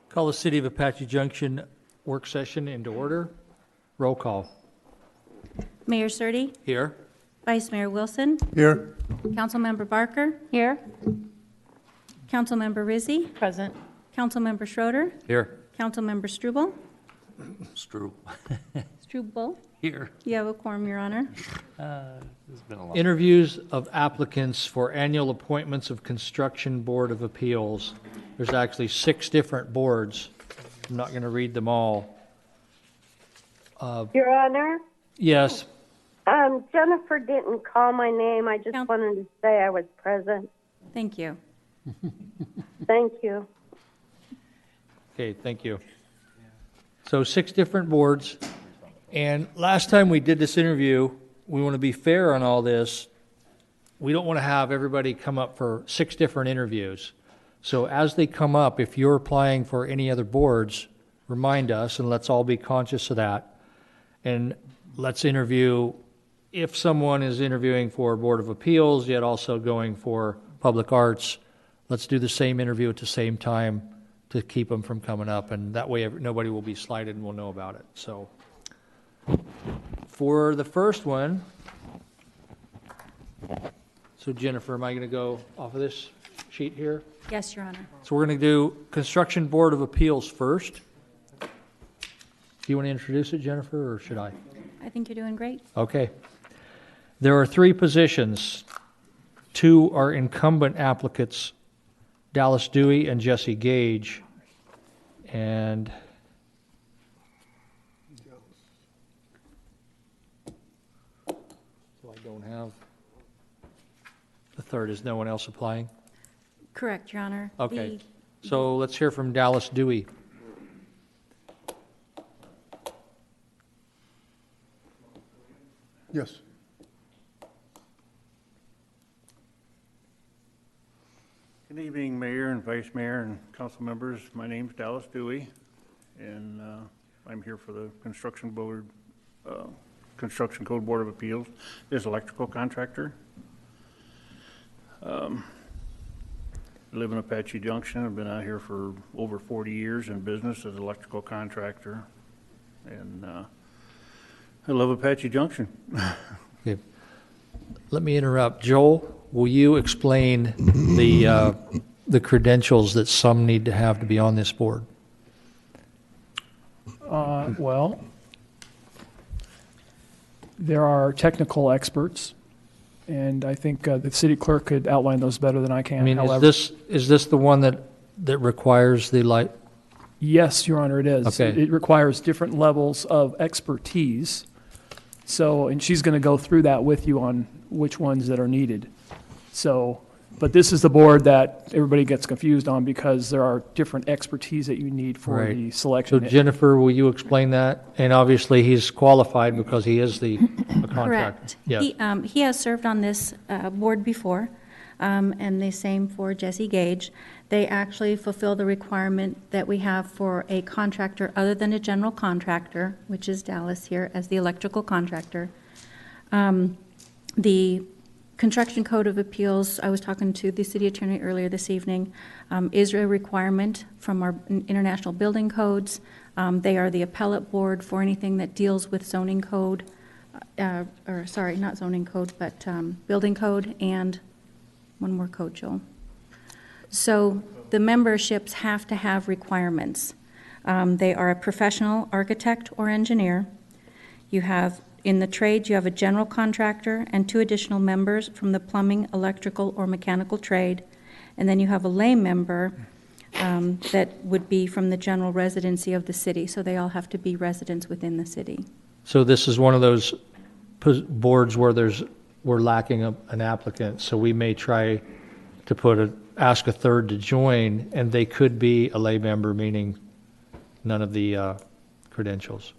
Call the City of Apache Junction work session into order. Roll call. Mayor Surtee, Here. Vice Mayor Wilson, Here. Councilmember Barker, Here. Councilmember Rizzi, Present. Councilmember Schroeder, Here. Councilmember Struble. Struble. Here. You have a quorum, Your Honor. It's been a long. Interviews of applicants for annual appointments of Construction Board of Appeals. There's actually 6 different boards. I'm not going to read them all. Your Honor, Yes. Jennifer didn't call my name. I just Count- wanted to say I was present. Thank you. Thank you. Okay, thank you. So 6 different boards. And last time we did this interview, we want to be fair on all this. We don't want to have everybody come up for 6 different interviews. So as they come up, if you're applying for any other boards, remind us, and let's all be conscious of that. And let's interview, if someone is interviewing for Board of Appeals, yet also going for Public Arts, let's do the same interview at the same time to keep them from coming up, and that way nobody will be slighted and we'll know about it. So for the first one, so Jennifer, am I going to go off of this sheet here? Yes, Your Honor. So we're going to do Construction Board of Appeals first. Do you want to introduce it, Jennifer, or should I? I think you're doing great. Okay. There are 3 positions. 2 are incumbent applicants, Dallas Dewey and Jesse Gage. And so I don't have, the third is no one else applying? Correct, Your Honor. Okay. So let's hear from Dallas Dewey. Yes. Good evening, Mayor and Vice Mayor and council members. My name's Dallas Dewey, and I'm here for the Construction Board, Construction Code Board of Appeals as electrical contractor. I live in Apache Junction. I've been out here for over 40 years in business as an electrical contractor, and I love Apache Junction. Okay. Let me interrupt. Joel, will you explain the credentials that some need to have to be on this board? Well, there are technical experts, and I think the city clerk could outline those better than I can. I mean, However, is this the one that requires the light? yes, Your Honor, it is. Okay. It requires different levels of expertise. So, and she's going to go through that with you on which ones that are needed. So, but this is the board that everybody gets confused on because there are different expertise that you need for Right. the So selection. Jennifer, will you explain that? And obviously, he's qualified because he is a contractor. Correct. Yes. He has served on this board before, and the same for Jesse Gage. They actually fulfill the requirement that we have for a contractor other than a general contractor, which is Dallas here as the electrical contractor. The Construction Code of Appeals, I was talking to the city attorney earlier this evening, is a requirement from our international building codes. They are the appellate board for anything that deals with zoning code, or sorry, not zoning code, but building code and one more code, Joel. So the memberships have to have requirements. They are a professional architect or engineer. You have, in the trade, you have a general contractor and 2 additional members from the plumbing, electrical, or mechanical trade. And then you have a lay member that would be from the general residency of the city. So they all have to be residents within the city. So this is one of those boards where we're lacking an applicant, so we may try to ask a third to join, and they could be a lay member, meaning none of the credentials.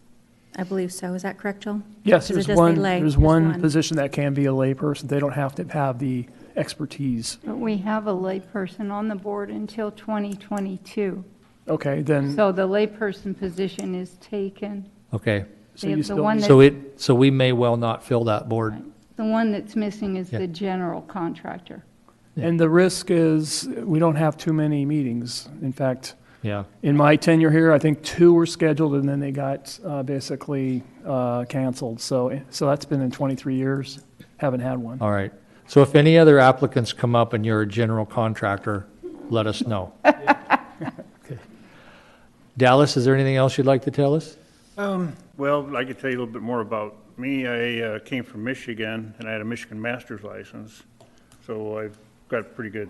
I believe so. Is that correct, Joel? Yes, Because it there's does say one, lay. there's There's one one. position that can be a layperson. They don't have to have the expertise. But we have a layperson on the board until 2022. Okay, then, So the layperson position is taken. Okay, so the you still, one so we may well not fill that board. The one that's missing is Yeah. the general contractor. and the risk is, we don't have too many meetings. In fact, Yeah, In my tenure here, I think 2 were scheduled and then they got basically canceled. So that's been in 23 years. Haven't had one. all right. So if any other applicants come up and you're a general contractor, let us know. Okay. Dallas, is there anything else you'd like to tell us? Well, I could tell you a little bit more about me. I came from Michigan, and I had a Michigan master's license, so I've got a pretty good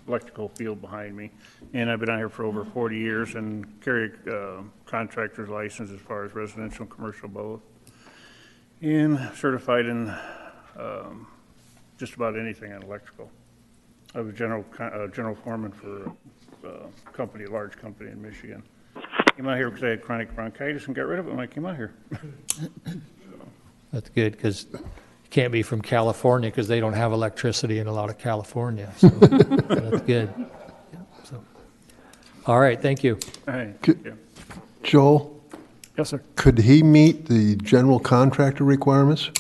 electrical field behind me. And I've been out here for over 40 years and carry a contractor's license as far as residential and commercial both. And certified in just about anything on electrical. I was a general foreman for a company, a large company in Michigan. Came out here because I had chronic bronchitis and got rid of it when I came out here. That's good, because you can't be from California because they don't have electricity in a lot of California. So that's good. Yeah, so. All right, thank you. All right. Yeah. Joel, Yes, sir. could he meet the general contractor requirements?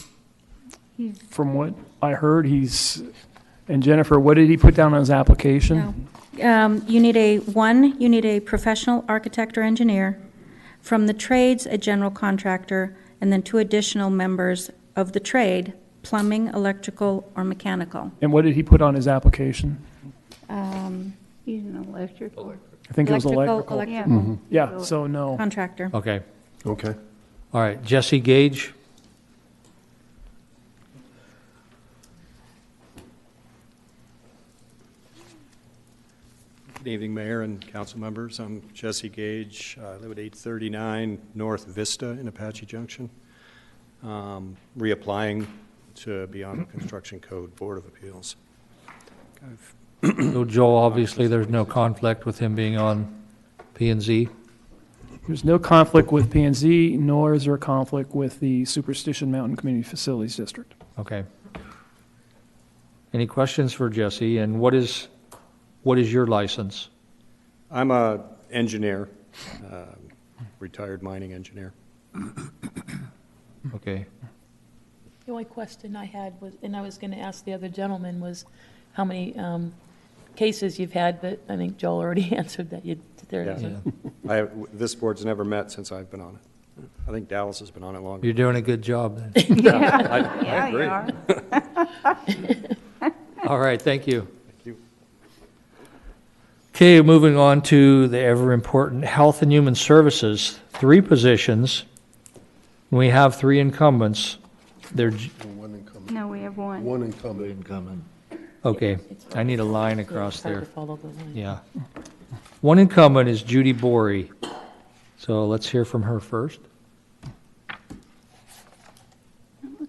From what I heard, and Jennifer, what did he put down on his application? No. You need a professional architect or engineer. From the trades, a general contractor, and then 2 additional members of the trade, plumbing, electrical, or mechanical. And what did he put on his application? He's an electrical. I think it was electrical. Electrical Yeah, so no. contractor. Okay. Okay. All right, Jesse Gage. Good evening, Mayor and council members. I'm Jesse Gage. I live at 839 North Vista in Apache Junction. Reapplying to be on the Construction Code Board of Appeals. So Joel, obviously, there's no conflict with him being on P&Z. There's no conflict with P&Z, nor is there a conflict with the Superstition Mountain Community Facilities District. Okay. Any questions for Jesse? And what is your license? I'm a engineer, retired mining engineer. Okay. The only question I had was, and I was going to ask the other gentleman, was how many cases you've had, but I think Joel already answered that. There Yeah. isn't. This board's never met since I've been on it. I think Dallas has been on it longer. You're doing a good job then. I agree. All right, thank you. Thank you. Okay, moving on to the ever-important Health and Human Services, 3 positions. We have 3 incumbents. They're, One incumbent. No, we have one. One incumbent. okay, It's I need a line Yeah, across it's hard there. to follow the line. Yeah. One incumbent is Judy Bory. So let's hear from her first.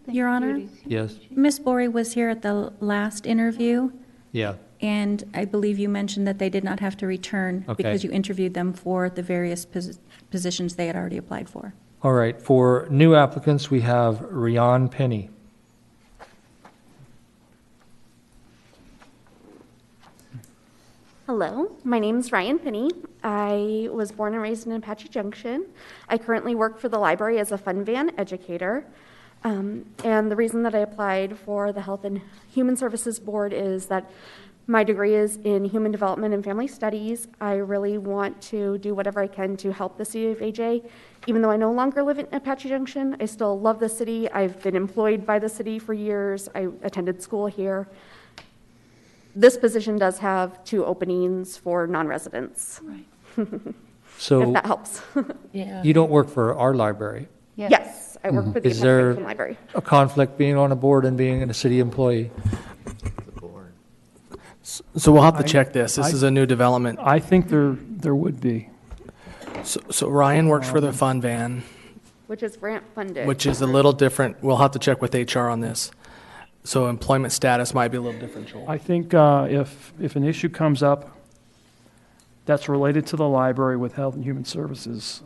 Your Honor, Yes? Ms. Bory was here at the last interview, Yeah, and I believe you mentioned that they did not have to return Okay. because you interviewed them for the various positions they had already applied for. all right. For new applicants, we have Rian Penny. Hello, my name is Ryan Penny. I was born and raised in Apache Junction. I currently work for the library as a fund van educator. And the reason that I applied for the Health and Human Services Board is that my degree is in Human Development and Family Studies. I really want to do whatever I can to help the city of AJ. Even though I no longer live in Apache Junction, I still love the city. I've been employed by the city for years. I attended school here. This position does have 2 openings for non-residents, if So that helps. Yeah. you don't work for our library. Yes, I work for the Is there- Apache Junction Library. A conflict being on a board and being a city employee? So we'll have to check this. This is a new development. I think there would be. So Ryan works for the fund van, Which is grant funded. which is a little different. We'll have to check with HR on this. So employment status might be a little different, Joel. I think if an issue comes up that's related to the library with Health and Human Services,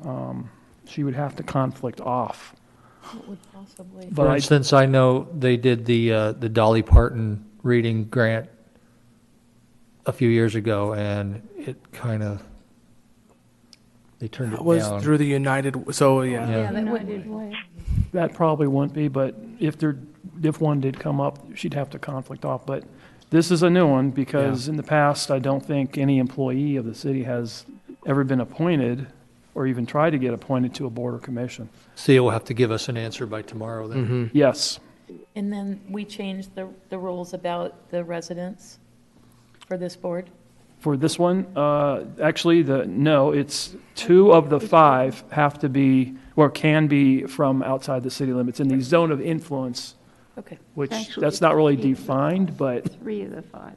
she would have to conflict off. What would possibly? But For I- instance, I know they did the Dolly Parton reading grant a few years ago, and it kind of, they turned it That was down. through the United, so yeah. Yeah. That would United Way. That probably wouldn't be, but if one did come up, she'd have to conflict off. But This is a new one because in the past, I don't think any employee of the city has ever been appointed or even tried to get appointed to a board or commission. So you'll have to give us an answer by tomorrow then. Yes. And then we changed the rules about the residents for this board? For this one, actually, it's 2 of the 5 have to be, or can be from outside the city limits in the zone of influence, Okay. which, Actually, that's not really it's 8. defined, but, 3 of the 5.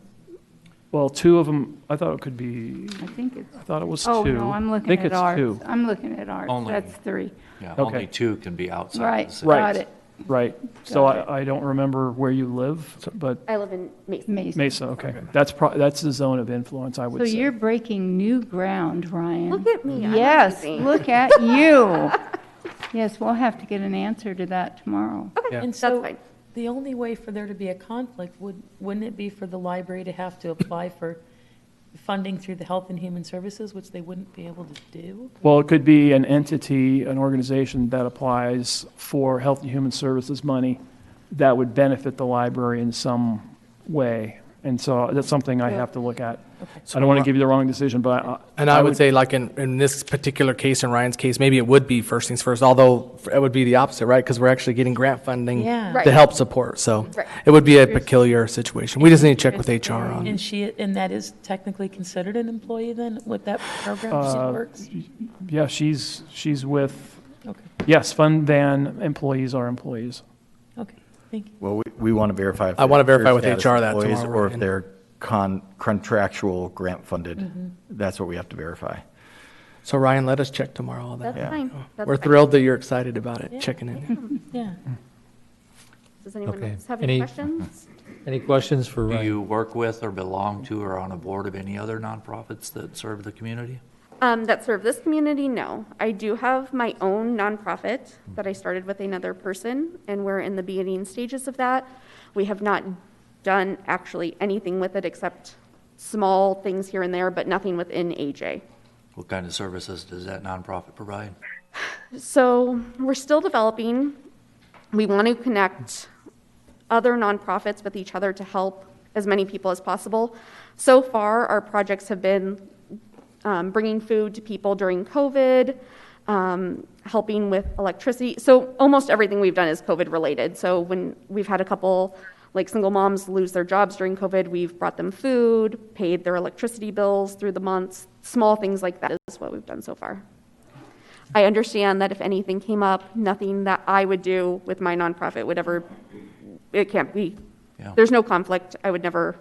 well, 2 of them, I thought it could be, I think it's, I thought it was 2. oh, no, I'm I looking think at it's ours. 2. I'm looking at ours. Only- That's 3. Yeah, Okay. only 2 can be outside Right, the city. Right. got it. Right. So Got it. I don't remember where you live, but I live in Mason. Mason. Mesa, okay. That's the zone of influence, I would So say. you're breaking new ground, Ryan. Look at me. I'm Yes, amazing. look at you. Yes, we'll have to get an answer to that tomorrow. Yeah. And That's so fine. the only way for there to be a conflict, wouldn't it be for the library to have to apply for funding through the Health and Human Services, which they wouldn't be able to do? Well, it could be an entity, an organization that applies for Health and Human Services money that would benefit the library in some way. And so that's something I have to look at. I don't want to give you the wrong decision, but And I would say, like in this particular case, in Ryan's case, maybe it would be first things first, although it would be the opposite, right? Because we're actually getting grant funding Yeah. Right. to help support, so Right. it would be a peculiar situation. We just need to check with HR on. And that is technically considered an employee then, with that program she works? yeah, she's with, Okay, yes, fund van employees are employees. okay, thank you. Well, we want to verify. if I want to they're verify with status HR that employees tomorrow, Or if Ryan. they're contractual grant funded. That's what we have to verify. So Ryan, let us check tomorrow on that. That's Yeah. fine. That's We're fine. thrilled that you're excited about it, checking in. Yeah. Does anyone Okay. else have Any- any questions? Any questions for Do Ryan? you work with or belong to or on a board of any other nonprofits that serve the community? That serve this community, no. I do have my own nonprofit that I started with another person, and we're in the beginning stages of that. We have not done actually anything with it except small things here and there, but nothing within AJ. What kind of services does that nonprofit provide? So we're still developing. We want to connect other nonprofits with each other to help as many people as possible. So far, our projects have been bringing food to people during COVID, helping with electricity. So almost everything we've done is COVID related. So when we've had a couple like single moms lose their jobs during COVID, we've brought them food, paid their electricity bills through the months. Small things like that is what we've done so far. I understand that if anything came up, nothing that I would do with my nonprofit would ever, it can't be. Yeah. There's no conflict. I would never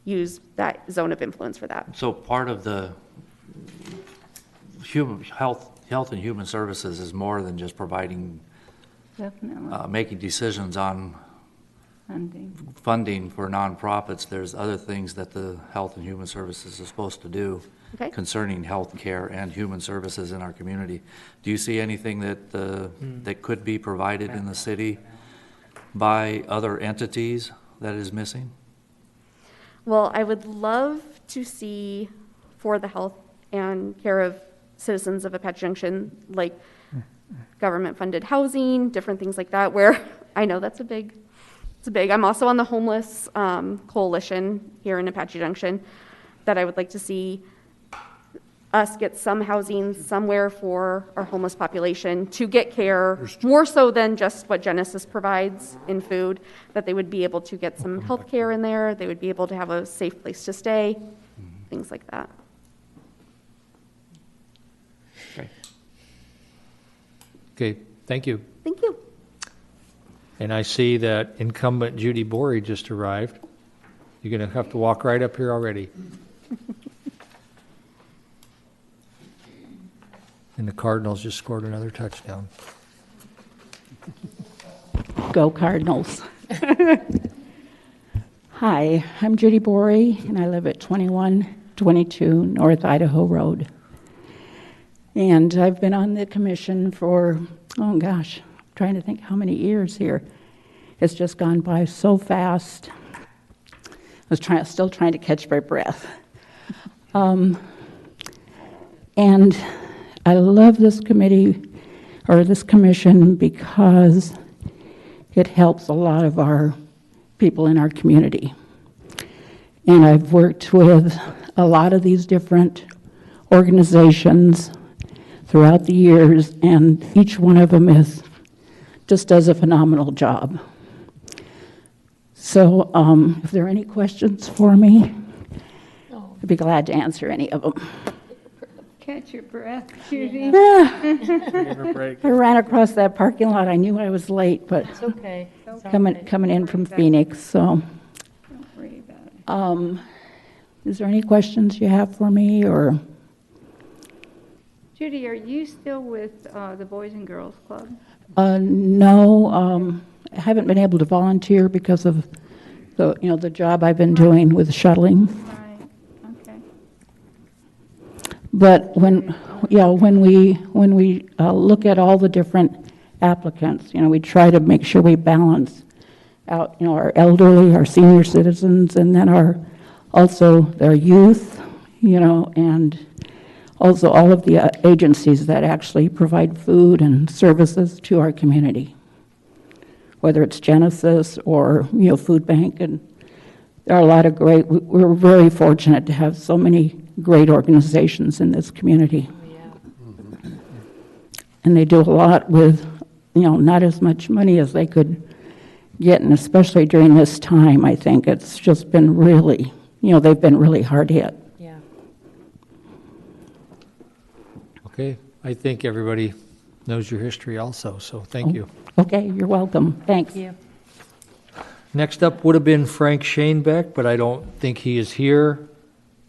use that zone of influence for that. So part of the health and human services is more than just providing, Definitely. making decisions on Funding. funding for nonprofits. There's other things that the Health and Human Services is supposed to do Okay. concerning health care and human services in our community. Do you see anything that, that could be provided in the city by other entities that is missing? Well, I would love to see for the health and care of citizens of Apache Junction, like government-funded housing, different things like that, where I know that's it's a big. I'm also on the homeless coalition here in Apache Junction, that I would like to see us get some housing somewhere for our homeless population to get care, more so than just what Genesis provides in food, that they would be able to get some health care in there, they would be able to have a safe place to stay, things like that. Okay, thank you. Thank you. And I see that incumbent Judy Bory just arrived. You're going to have to walk right up here already. And the Cardinals just scored another touchdown. Go Cardinals. Hi, I'm Judy Bory, and I live at 2122 North Idaho Road. And I've been on the commission for, oh gosh, I'm trying to think how many years here. It's just gone by so fast. I was still trying to catch my breath. And I love this committee, or this commission, because it helps a lot of our people in our community. And I've worked with a lot of these different organizations throughout the years, and each one of them just does a phenomenal job. So if there are any questions for me, I'd be glad to answer any of them. Catch your breath, Judy. I ran across that parking lot. I knew I was late, but It's okay. It's all coming right. in from Phoenix, so. Don't worry about it. Is there any questions you have for me, or? Judy, are you still with the Boys and Girls Club? No, I haven't been able to volunteer because of the job I've been doing with shuttling. Right, okay. But when we look at all the different applicants, we try to make sure we balance out, our elderly, our senior citizens, and then also their youth, and also all of the agencies that actually provide food and services to our community, whether it's Genesis or, Food Bank. And there are a lot of we're very fortunate to have so many great organizations in this community. Yeah. And they do a lot with, not as much money as they could get, and especially during this time, I think it's just been really, they've been really hard hit. Yeah. Okay, I think everybody knows your history also, so thank you. Okay, you're welcome. Thanks. Thank you. Next up would have been Frank Shanebeck, but I don't think he is here.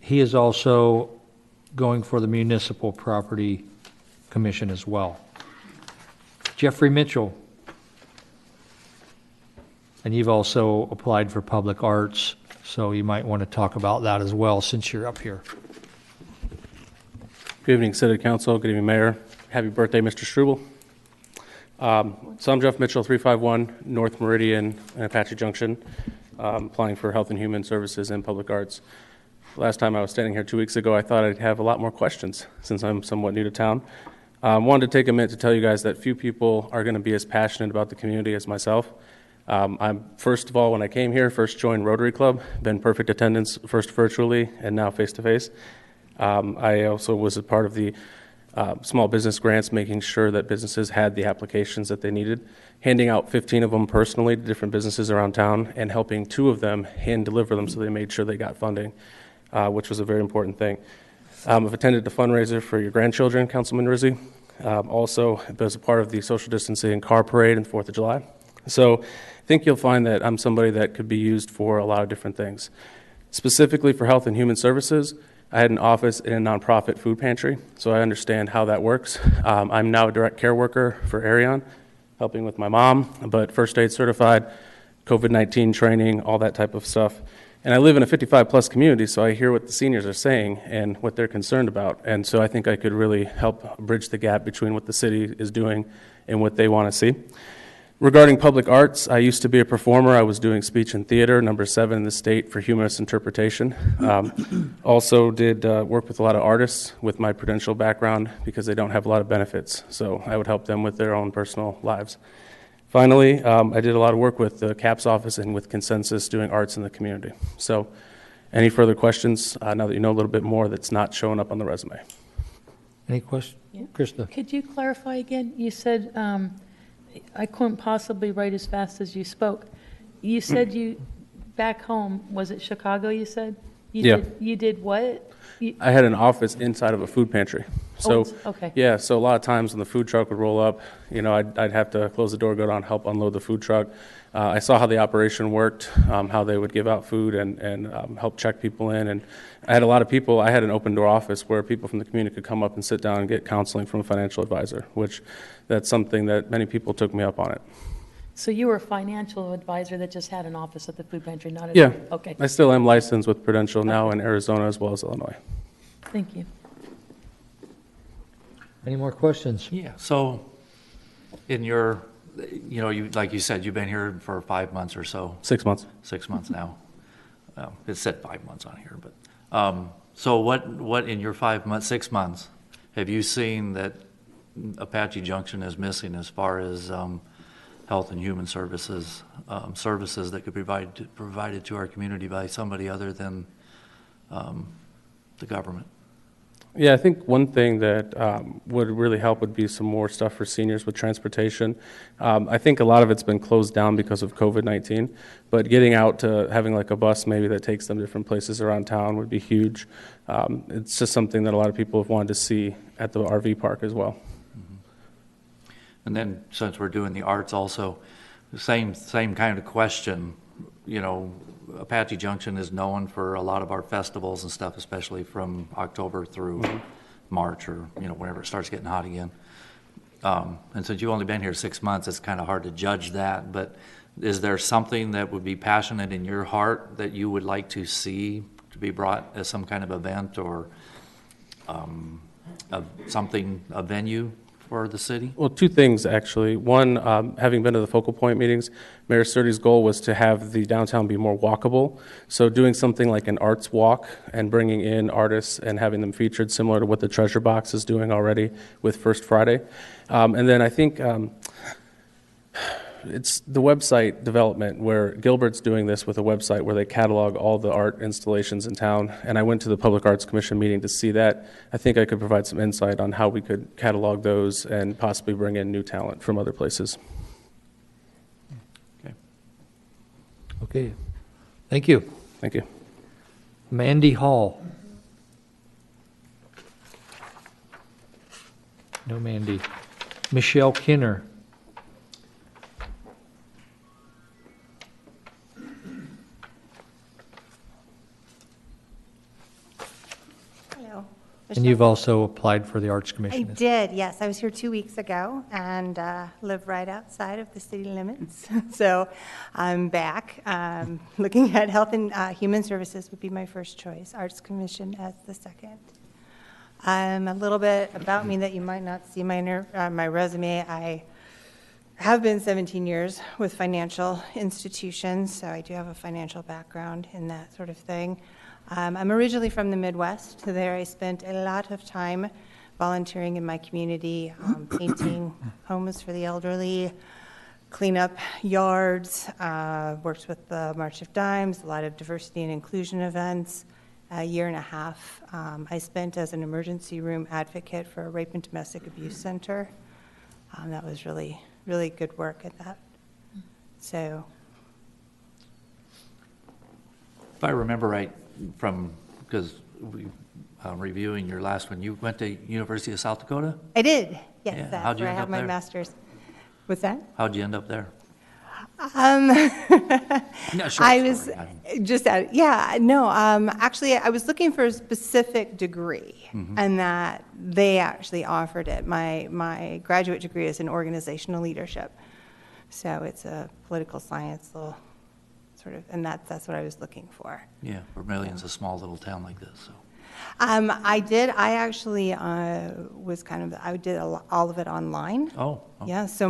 He is also going for the Municipal Property Commission as well. Jeffrey Mitchell. And you've also applied for Public Arts, so you might want to talk about that as well since you're up here. Good evening, City Council. Good evening, Mayor. Happy birthday, Mr. Struble. So I'm Jeff Mitchell, 351 North Meridian and Apache Junction, applying for Health and Human Services and Public Arts. Last time I was standing here 2 weeks ago, I thought I'd have a lot more questions since I'm somewhat new to town. Wanted to take a minute to tell you guys that few people are going to be as passionate about the community as myself. I'm, first of all, when I came here, first joined Rotary Club, been perfect attendance, first virtually and now face-to-face. I also was a part of the small business grants, making sure that businesses had the applications that they needed, handing out 15 of them personally to different businesses around town, and helping 2 of them hand deliver them so they made sure they got funding, which was a very important thing. I've attended the fundraiser for your grandchildren, Councilman Rizzi. Also, was a part of the social distancing car parade and 4th of July. So I think you'll find that I'm somebody that could be used for a lot of different things. Specifically for Health and Human Services, I had an office in a nonprofit food pantry, so I understand how that works. I'm now a direct care worker for Arion, helping with my mom, but first aid certified, COVID-19 training, all that type of stuff. And I live in a 55-plus community, so I hear what the seniors are saying and what they're concerned about. And so I think I could really help bridge the gap between what the city is doing and what they want to see. Regarding public arts, I used to be a performer. I was doing speech and theater, number 7 in the state for humanist interpretation. Also did work with a lot of artists with my prudential background because they don't have a lot of benefits. So I would help them with their own personal lives. Finally, I did a lot of work with the CAPS office and with Consensus doing arts in the community. So any further questions, now that you know a little bit more that's not showing up on the resume? Any questions? Yeah. Krista? Could you clarify again? You said, I couldn't possibly write as fast as you spoke. You said you, back home, was it Chicago you said? Yeah. You did what? I had an office inside of a food pantry. So, okay. yeah, so a lot of times when the food truck would roll up, I'd have to close the door, go down, help unload the food truck. I saw how the operation worked, how they would give out food and help check people in. And I had a lot of people. I had an open door office where people from the community could come up and sit down and get counseling from a financial advisor, which that's something that many people took me up on it. So you were a financial advisor that just had an office at the food pantry, not a... Yeah. Okay. I still am licensed with Prudential now in Arizona as well as Illinois. Thank you. Any more questions? Yeah, so in your, like you said, you've been here for 5 months or so. 6 months. 6 months now. Well, it said 5 months on here, but, so what in your 6 months, have you seen that Apache Junction is missing as far as health and human services, services that could be provided to our community by somebody other than the government. Yeah, I think one thing that would really help would be some more stuff for seniors with transportation. I think a lot of it's been closed down because of COVID-19, but getting out to having like a bus maybe that takes them different places around town would be huge. It's just something that a lot of people have wanted to see at the RV park as well. And then, since we're doing the arts also, same kind of question. You know, Apache Junction is known for a lot of our festivals and stuff, especially from October through March, or, you know, whenever it starts getting hot again. And since you've only been here 6 months, it's kind of hard to judge that. But is there something that would be passionate in your heart that you would like to see to be brought as some kind of event, or a venue for the city? Well, two things, actually. One, having been to the Focal Point meetings, Mayor Sturdy's goal was to have the downtown be more walkable. So doing something like an arts walk and bringing in artists and having them featured, similar to what the Treasure Box is doing already with First Friday. And then I think it's the website development, where Gilbert's doing this with a website where they catalog all the art installations in town. And I went to the Public Arts Commission meeting to see that. I think I could provide some insight on how we could catalog those and possibly bring in new talent from other places. Okay. Thank you. Thank you. Mandy Hall. No Mandy. Michelle Kinner. Hello. And you've also applied for the Arts I Commission. did, yes. I was here 2 weeks ago and live right outside of the city limits. So I'm back. Looking at Health and Human Services would be my first choice, Arts Commission as the second. A little bit about me that you might not see my resume. I have been 17 years with financial institutions, so I do have a financial background in that sort of thing. I'm originally from the Midwest. There I spent a lot of time volunteering in my community, painting homes for the elderly, clean up yards, worked with the March of Dimes, a lot of diversity and inclusion events. A year and a half I spent as an emergency room advocate for a rape and domestic abuse center. That was really, really good work at that. So, If I remember right, because we reviewing your last one, you went to University of South Dakota? I did, yes, Yeah. that's How'd you where I end have up my there? master's. What's that? How'd you end up there? I short was story. just out, yeah, no, actually, I was looking for a specific degree, and that they actually offered it. My graduate degree is in organizational leadership, so it's a political science little sort of, and that's what I was looking for. Yeah, Vermilion's a small little town like this, so. I actually I did all of it online. Oh. Yeah, so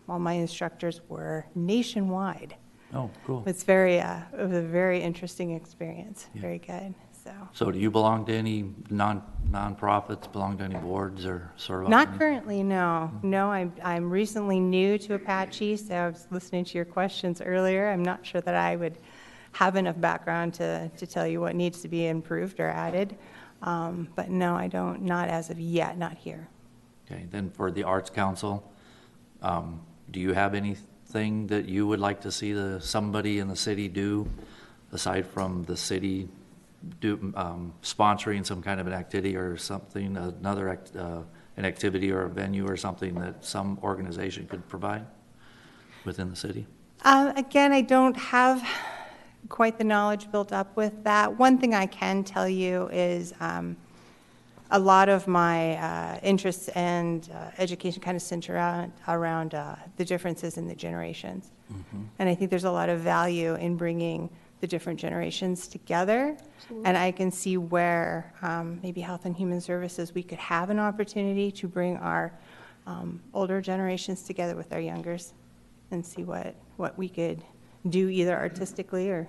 all my instructors were nationwide. Oh, cool. It was a very interesting experience, Yeah. very good, so. So do you belong to any nonprofits, belong to any boards, or serve on Not any? currently, no. No, I'm recently new to Apache, so I was listening to your questions earlier. I'm not sure that I would have enough background to tell you what needs to be improved or added. But no, I don't, not as of yet, not here. Okay, then for the Arts Council, do you have anything that you would like to see somebody in the city do, aside from the city sponsoring some kind of an activity or something, an activity or a venue or something that some organization could provide within the city? Again, I don't have quite the knowledge built up with that. One thing I can tell you is a lot of my interests and education kind of center around the differences in the generations. And I think there's a lot of value in bringing the different generations together. Absolutely. And I can see where maybe Health and Human Services, we could have an opportunity to bring our older generations together with our youngers and see what we could do either artistically or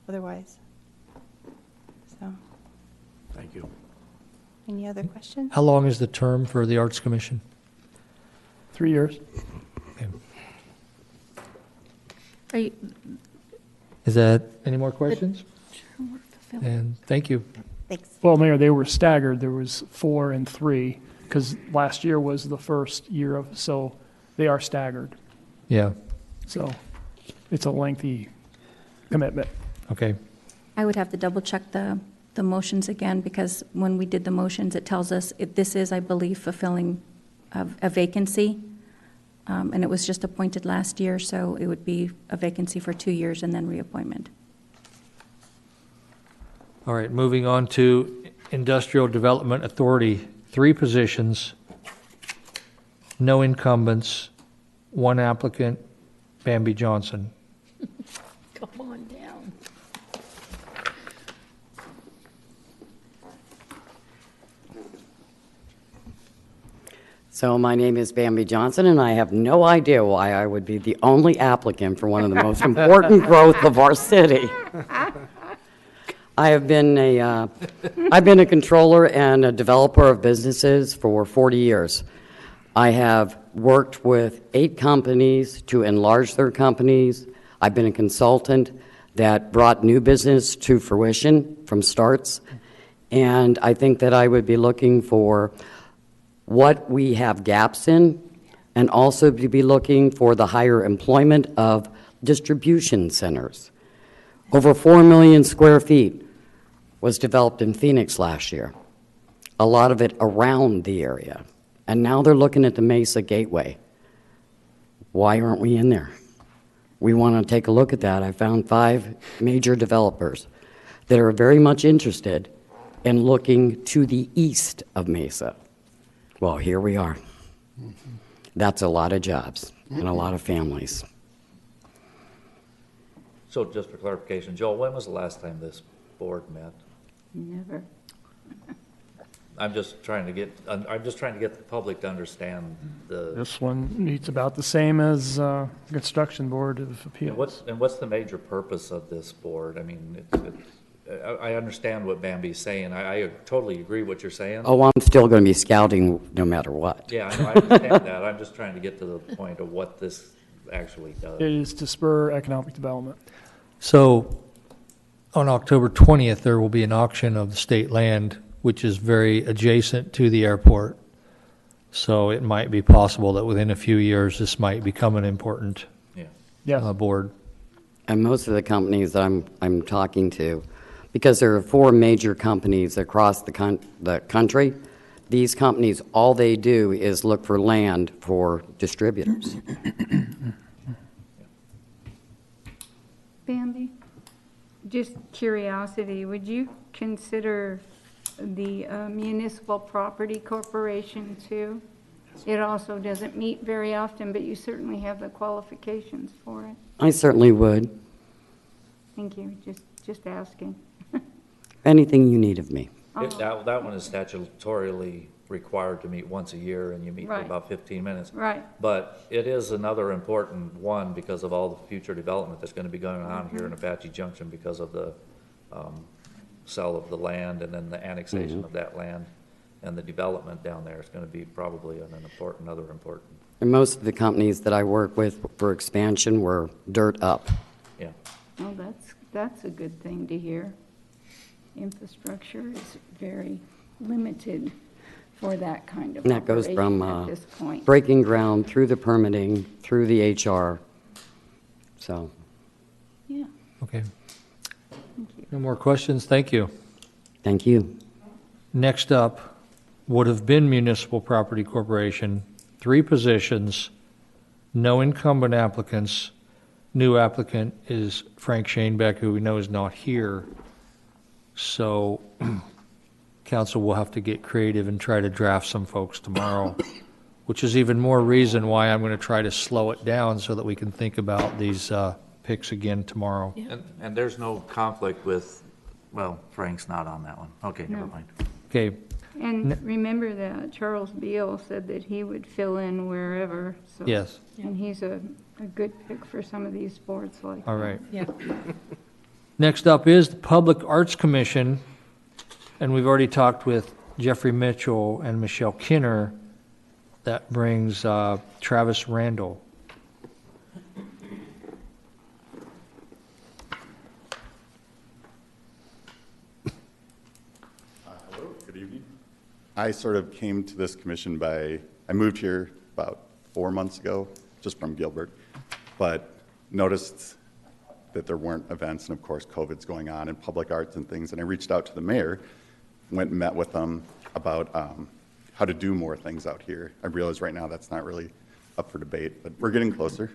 otherwise. So, Thank you. any other questions? How long is the term for the Arts Commission? 3 years. Okay. Are you, Is that, any more questions? Phil. And thank you. Thanks. Well, Mayor, they were staggered. There was 4 and 3, because last year was the first year of, so they are staggered. Yeah, So it's a lengthy commitment. okay. I would have to double check the motions again, because when we did the motions, it tells us this is, I believe, fulfilling a vacancy. And it was just appointed last year, so it would be a vacancy for 2 years and then reappointment. All right, moving on to Industrial Development Authority, 3 positions, no incumbents, 1 applicant, Bambi Johnson. Come on down. So my name is Bambi Johnson, and I have no idea why I would be the only applicant for one of the most important growth of our city. I've been a controller and a developer of businesses for 40 years. I have worked with 8 companies to enlarge their companies. I've been a consultant that brought new business to fruition from starts. And I think that I would be looking for what we have gaps in, and also to be looking for the higher employment of distribution centers. Over 4 million square feet was developed in Phoenix last year, a lot of it around the area. And now they're looking at the Mesa Gateway. Why aren't we in there? We want to take a look at that. I found 5 major developers that are very much interested in looking to the east of Mesa. Well, here we are. That's a lot of jobs and a lot of families. So just for clarification, Joel, when was the last time this board met? Never. I'm just trying to get the public to understand the, This one meets about the same as Construction Board of Appeals. what's the major purpose of this board? I mean, I understand what Bambi's saying. I totally agree what you're saying. Oh, I'm still going to be scouting no matter what. Yeah, I know, I understand that. I'm just trying to get to the point of what this actually does. It is to spur economic development. So on October 20th, there will be an auction of the state land, which is very adjacent to the airport. So it might be possible that within a few years, this might become an important board. And most of the companies that I'm talking to, because there are 4 major companies across the country, these companies, all they do is look for land for distributors. Bambi, just curiosity, would you consider the Municipal Property Corporation too? It also doesn't meet very often, but you certainly have the qualifications for it. I certainly would. Thank you, just asking. Anything you need of me. That one is statutorily required to meet once a year, and you meet for Right. about 15 minutes. Right. But it is another important one because of all the future development that's going to be going on here in Apache Junction because of the sale of the land and then the annexation of that land and the development down there is going to be probably another important. And most of the companies that I work with for expansion were dirt up. Yeah. Oh, that's a good thing to hear. Infrastructure is very limited for that kind of And that goes operation from at this point. breaking ground through the permitting, through the HR. So, Yeah, Okay. thank you. No more questions? Thank you. thank you. Next up would have been Municipal Property Corporation, 3 positions, no incumbent applicants. New applicant is Frank Shanebeck, who we know is not here. So council will have to get creative and try to draft some folks tomorrow, which is even more reason why I'm going to try to slow it down so that we can think about these picks again tomorrow. And there's no conflict with, well, Frank's not on that one. Okay, never mind. Okay, And remember that Charles Beal said that he would fill in wherever, so. yes, And he's a good pick for some of these boards like that. all right. Yeah. Next up is the Public Arts Commission, and we've already talked with Jeffrey Mitchell and Michelle Kinner. That brings Travis Randall. I sort of came to this commission I moved here about 4 months ago, just from Gilbert, but noticed that there weren't events, and of course COVID's going on, and public arts and things, and I reached out to the mayor, went and met with them about how to do more things out here. I realize right now that's not really up for debate, but we're getting closer.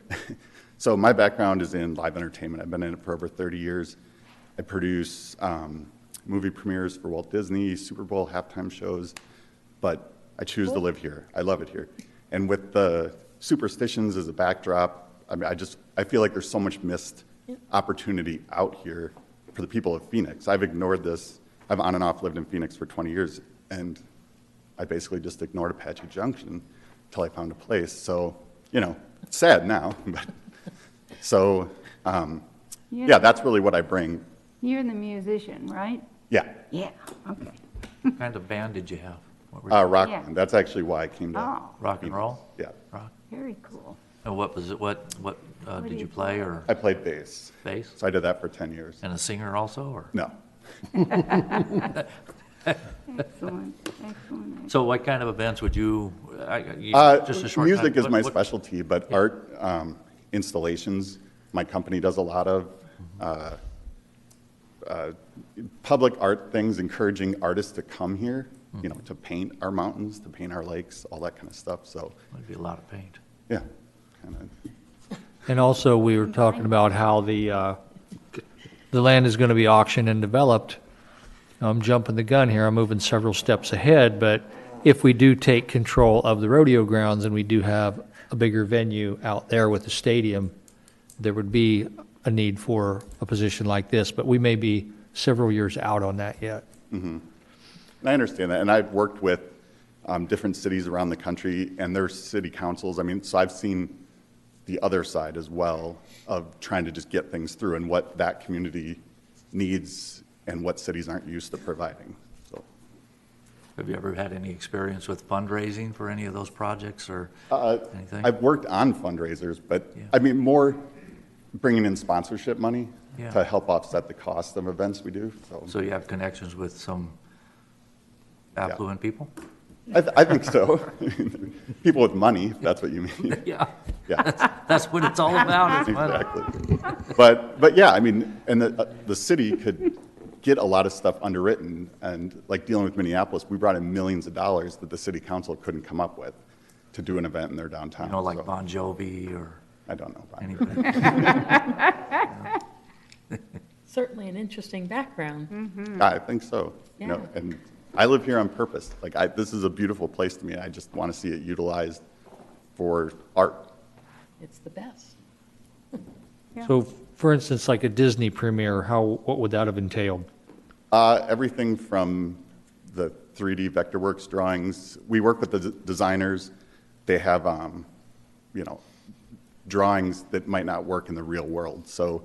So my background is in live entertainment. I've been in it for over 30 years. I produce movie premieres for Walt Disney, Super Bowl halftime shows, but I choose to live here. I love it here. And with the Superstitions as a backdrop, I mean, I feel like there's so much missed opportunity out here for the people of Phoenix. I've ignored this. I've on and off lived in Phoenix for 20 years, and I basically just ignored Apache Junction until I found a place. So, you know, it's sad now, but so, yeah, that's really what I bring. You're the musician, right? Yeah. Yeah, okay. What kind of band did you have? What were Rock Yeah. band. That's actually why I came to Oh, rock and roll? Yeah. Rock. very cool. And what was it, what do did you you play, or I played bass. bass? So I did that for 10 years. And a singer also, or? No. Excellent, excellent. So what kind of events would you, just a short Music time, is my what- specialty, but art installations, my company does a lot of. Public art things, encouraging artists to come here, you know, to paint our mountains, to paint our lakes, all that kind of stuff. So, Might be a lot of paint. yeah, kind of. And also, we were talking about how the land is going to be auctioned and developed. I'm jumping the gun here, I'm moving several steps ahead, but if we do take control of the rodeo grounds and we do have a bigger venue out there with the stadium, there would be a need for a position like this, but we may be several years out on that yet. Mm-hmm. And I understand that, and I've worked with different cities around the country and their city councils. I mean, so I've seen the other side as well of trying to just get things through and what that community needs and what cities aren't used to providing. So, Have you ever had any experience with fundraising for any of those projects or anything? I've worked on fundraisers, but Yeah. I mean more bringing in sponsorship money Yeah. to help offset the cost of events we do. So you have connections with some affluent people? I think so. People with money, if that's what you mean. Yeah. Yeah. That's what it's all about, is money. Exactly. But yeah, I mean, and the city could get a lot of stuff underwritten, and like dealing with Minneapolis, we brought in millions of dollars that the city council couldn't come up with to do an event in their downtown. You know, like so. Bon Jovi or I don't know. anybody? Certainly an interesting background. I think so. You know, Yeah. and I live here on purpose. Like, this is a beautiful place to me. I just want to see it utilized for art. It's the best. So, for instance, like a Disney premiere, what would that have entailed? Everything from the 3D Vectorworks drawings. We work with the designers. They have, you know, drawings that might not work in the real world. So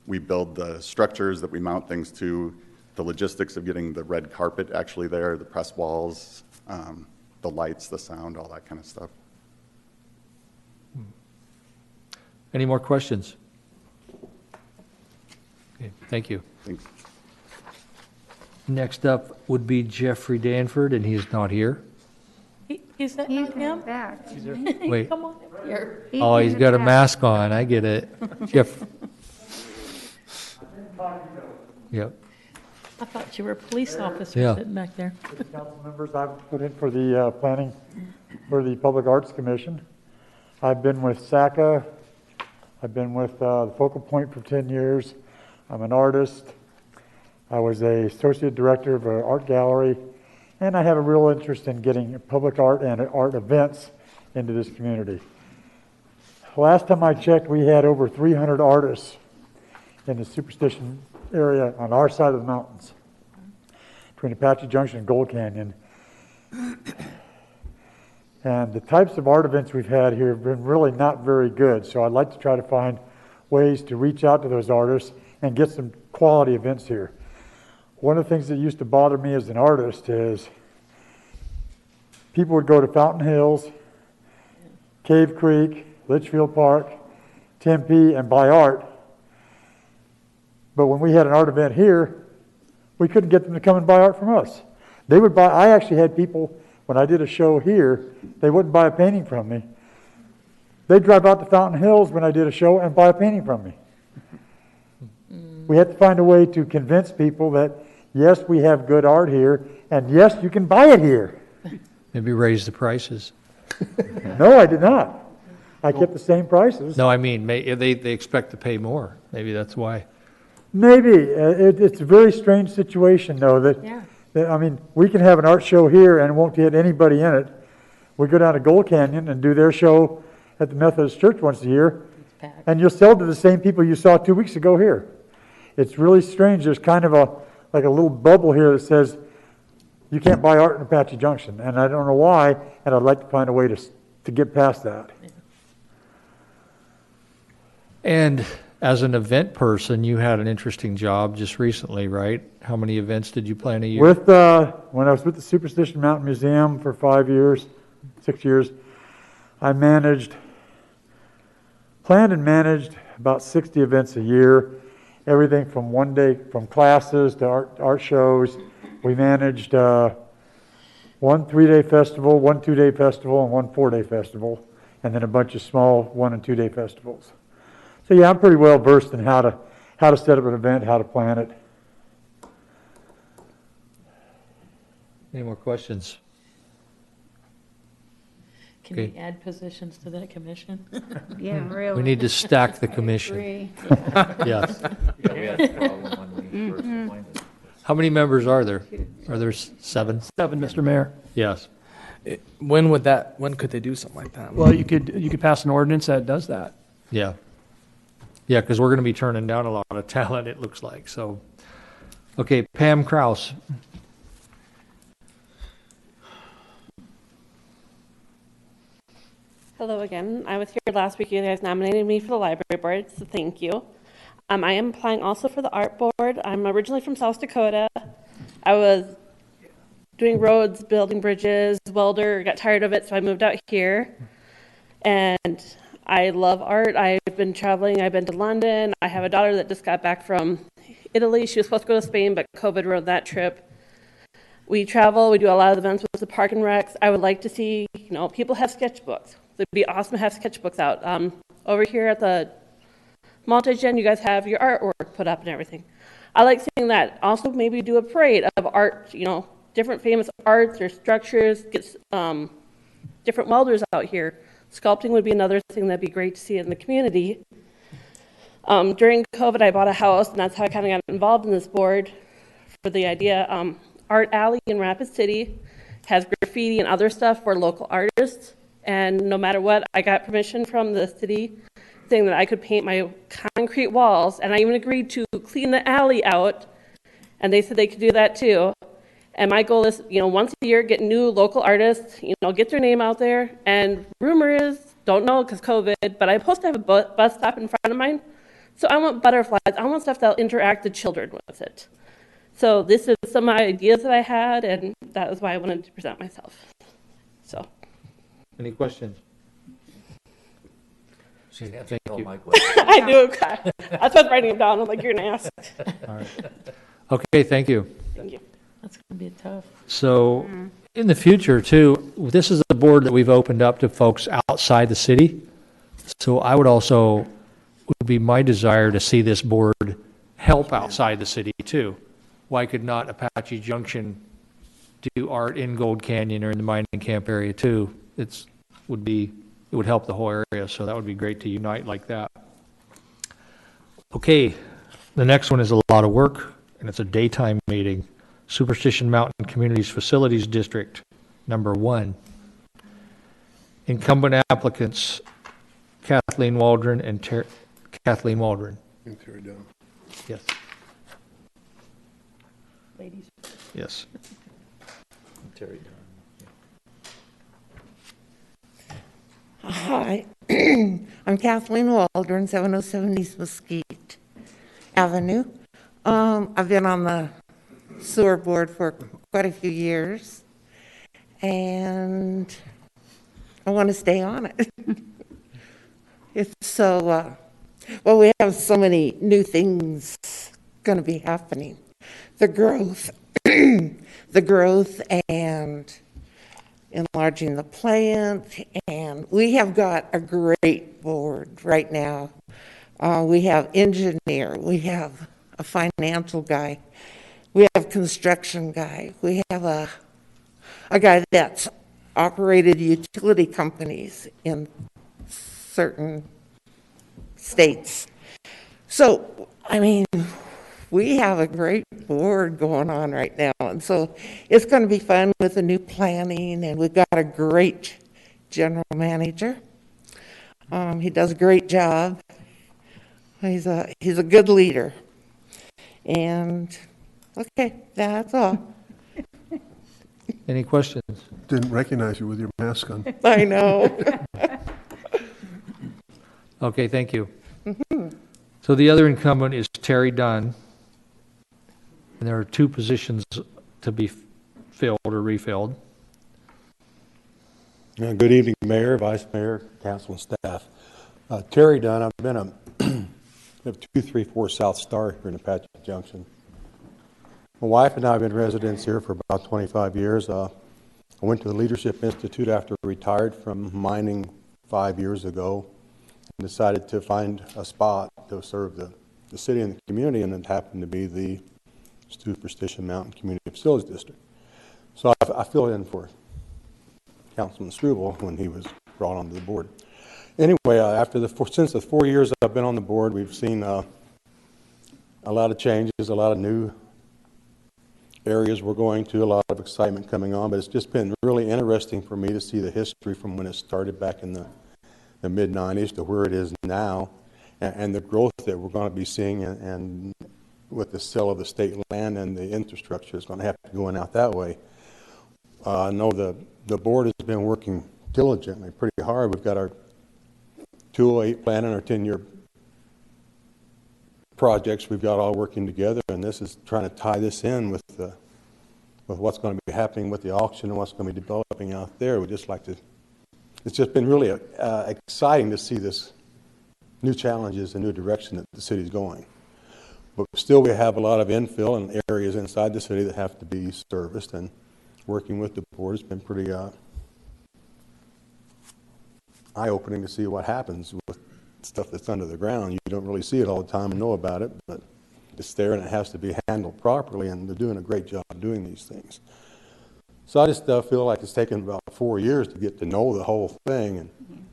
we build the structures that we mount things to, the logistics of getting the red carpet actually there, the press walls, the lights, the sound, all that kind of stuff. Any more questions? Okay, thank you. Thanks. Next up would be Jeffrey Danford, and he is not here. Is that He's not him? back. Wait. Come on up here. Oh, he's got a mask on, I get it. Jeff. Yep. I thought you were a police officer Yeah. sitting back there. Council members, I've put in for the planning for the Public Arts Commission. I've been with SACA. I've been with the Focal Point for 10 years. I'm an artist. I was a associate director of an art gallery, and I have a real interest in getting public art and art events into this community. Last time I checked, we had over 300 artists in the Superstition area on our side of the mountains, between Apache Junction and Gold Canyon. And the types of art events we've had here have been really not very good, so I'd like to try to find ways to reach out to those artists and get some quality events here. One of the things that used to bother me as an artist is people would go to Fountain Hills, Cave Creek, Litchfield Park, Tempe, and buy art. But when we had an art event here, we couldn't get them to come and buy art from us. They would buy, I actually had people, when I did a show here, they wouldn't buy a painting from me. They'd drive out to Fountain Hills when I did a show and buy a painting from me. We had to find a way to convince people that, yes, we have good art here, and yes, you can buy it here. Maybe raise the prices. No, I did not. I kept the same prices. No, I mean, they expect to pay more. Maybe that's why. Maybe. It's a very strange situation, though, that, I mean, we can have an art show here and it won't get anybody in it. We go down to Gold Canyon and do their show at the Methodist Church once a year, and you'll sell to the same people you saw 2 weeks ago here. It's really strange. There's kind of like a little bubble here that says you can't buy art in Apache Junction, and I don't know why, and I'd like to find a way to get past that. And as an event person, you had an interesting job just recently, right? How many events did you plan a year? When I was with the Superstition Mountain Museum for 6 years, I planned and managed about 60 events a year, everything from from classes to art shows. We managed one 3-day festival, one 2-day festival, and one 4-day festival, and then a bunch of small 1- and 2-day festivals. So yeah, I'm pretty well versed in how to set up an event, how to plan it. Any more questions? Can we add positions to that commission? Yeah, really. We need to stack the commission. Agree. Yes. We had a problem when we first appointed. How many members are there? Are there 7? 7, Mr. Mayor. Yes. When could they do something like that? Well, you could pass an ordinance that does that. Yeah. Yeah, because we're going to be turning down a lot of talent, it looks like. So, okay, Pam Kraus. Hello again. I was here last week. You guys nominated me for the library board, so thank you. I am applying also for the art board. I'm originally from South Dakota. I was doing roads, building bridges, welder, got tired of it, so I moved out here. And I love art. I've been traveling. I've been to London. I have a daughter that just got back from Italy. She was supposed to go to Spain, but COVID ruined that trip. We travel. We do a lot of events with the park and recs. I would like to see, people have sketchbooks. It'd be awesome to have sketchbooks out. Over here at the multi-gen, you guys have your artwork put up and everything. I like seeing that. Also, maybe do a parade of art, different famous arts or structures, get different welders out here. Sculpting would be another thing that'd be great to see in the community. During COVID, I bought a house, and that's how I kind of got involved in this board for the idea. Art Alley in Rapid City has graffiti and other stuff for local artists. And no matter what, I got permission from the city saying that I could paint my concrete walls, and I even agreed to clean the alley out, and they said they could do that too. And my goal is, once a year, get new local artists, get their name out there. And rumor is, don't know because COVID, but I'm supposed to have a bus stop in front of mine. So I want butterflies. I want stuff that'll interact the children with it. So this is some ideas that I had, and that was why I wanted to present myself. So. Any questions? She's got Thank you. my question. I do. That's why I was writing them down. I'm like, you're going to ask. All right. Okay, thank you. Thank you. That's going to be tough. So in the future, too, this is a board that we've opened up to folks outside the city. So I would be my desire to see this board help outside the city, too. Why could not Apache Junction do art in Gold Canyon or in the mining camp area, too? It would help the whole area, so that would be great to unite like that. Okay, the next one is a lot of work, and it's a daytime meeting. Superstition Mountain Communities Facilities District, number 1. Incumbent applicants, Kathleen Waldron and Kathleen Waldron. And Terry Dunn. Yes. Ladies. Yes. Terry Dunn. Hi, I'm Kathleen Waldron, 707 East Mesquite Avenue. I've been on the sewer board for quite a few years, and I want to stay on it. It's so, we have so many new things going to be happening. The growth the growth and enlarging the plant, and we have got a great board right now. We have engineer, we have a financial guy, we have construction guy, we have a guy that's operated utility companies in certain states. So, I mean, we have a great board going on right now, and so it's going to be fun with the new planning, and we've got a great general manager. He does a great job. He's a good leader. And, okay, that's all. Any questions? Didn't recognize you with your mask on. I know. Okay, thank you. So the other incumbent is Terry Dunn, and there are 2 positions to be filled or refilled. Good evening, Mayor, Vice Mayor, Council, and staff. Terry Dunn, I've been a 234 South Star here in Apache Junction. My wife and I have been residents here for about 25 years. I went to the Leadership Institute after I retired from mining 5 years ago and decided to find a spot to serve the city and the community, and it happened to be the Superstition Mountain Community Facilities District. So I filled in for Councilman Struble when he was brought onto the board. Anyway, since the 4 years I've been on the board, we've seen a lot of changes, a lot of new areas we're going to, a lot of excitement coming on, but it's just been really interesting for me to see the history from when it started back in the mid-90s to where it is now, and the growth that we're going to be seeing, and with the sale of the state land and the infrastructure is going to have to go in out that way. I know the board has been working diligently, pretty hard. We've got our 208 plan and our 10-year projects we've got all working together, and this is trying to tie this in with what's going to be happening with the auction and what's going to be developing out there. We just like to. It's just been really exciting to see this new challenges and new direction that the city's going. But still, we have a lot of infill and areas inside the city that have to be serviced, and working with the board has been pretty eye-opening to see what happens with stuff that's under the ground. You don't really see it all the time and know about it, but it's there and it has to be handled properly, and they're doing a great job doing these things. So I just feel like it's taken about 4 years to get to know the whole thing and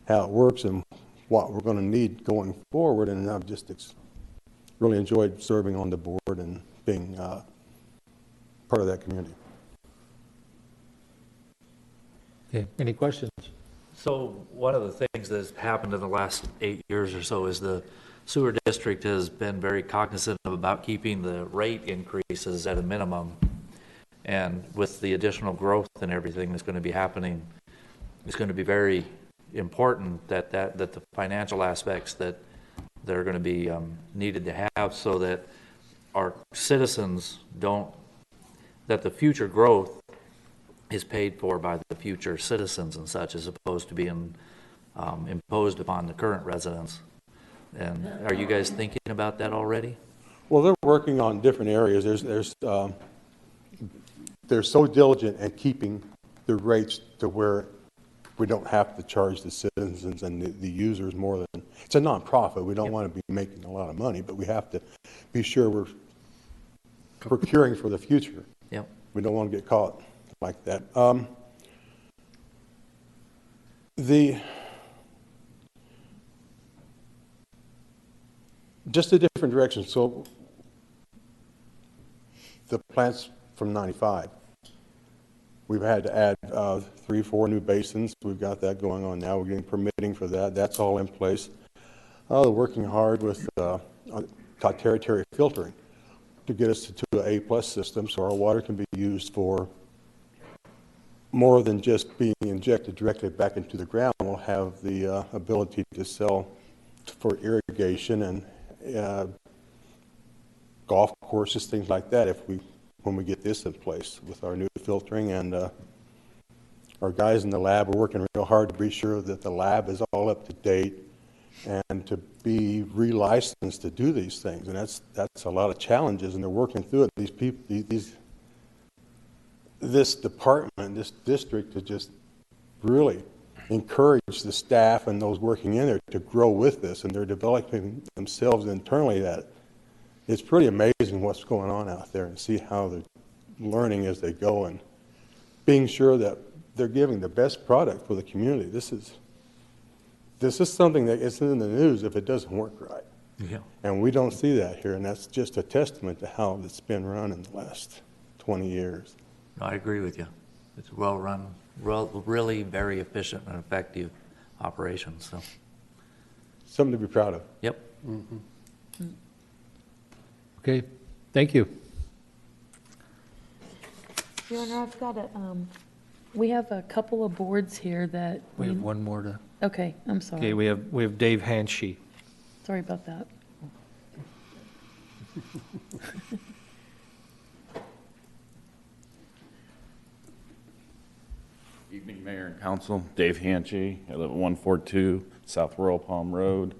how it works and what we're going to need going forward, and I've just really enjoyed serving on the board and being part of that community. Okay, any questions? So one of the things that's happened in the last 8 years or so is the sewer district has been very cognizant about keeping the rate increases at a minimum. And with the additional growth and everything that's going to be happening, it's going to be very important that the financial aspects that they're going to be needed to have, so that our citizens that the future growth is paid for by the future citizens and such, as opposed to being imposed upon the current residents. And are you guys thinking about that already? Well, they're working on different areas. They're so diligent at keeping the rates to where we don't have to charge the citizens and the users more than, it's a nonprofit. We don't want to be making a lot of money, but we have to be sure we're procuring for the future. Yep. We don't want to get caught like that. Just a different direction. So the plants from 95, we've had to add 3, 4 new basins. We've got that going on now. We're getting permitting for that. That's all in place. They're working hard with territory filtering to get us to an A+ system, so our water can be used for more than just being injected directly back into the ground. We'll have the ability to sell for irrigation and golf courses, things like that, when we get this in place with our new filtering. And our guys in the lab are working real hard to be sure that the lab is all up to date and to be relicensed to do these things. And that's a lot of challenges, and they're working through it. These people, these this department, this district, to just really encourage the staff and those working in there to grow with this, and they're developing themselves internally. That it's pretty amazing what's going on out there, and see how they're learning as they go and being sure that they're giving the best product for the community. This is something that isn't in the news if it doesn't work right. Yeah. And we don't see that here, and that's just a testament to how it's been run in the last 20 years. I agree with you. It's well-run, really very efficient and effective operation, so. Something to be proud of. Yep. Okay, thank you. Your Honor, I've got we have a couple of boards here that. We have one more to, Okay, I'm sorry. okay, we have Dave Hanshee. Sorry about that. Evening, Mayor and Council. Dave Hanchey. I live at 142 South Royal Palm Road.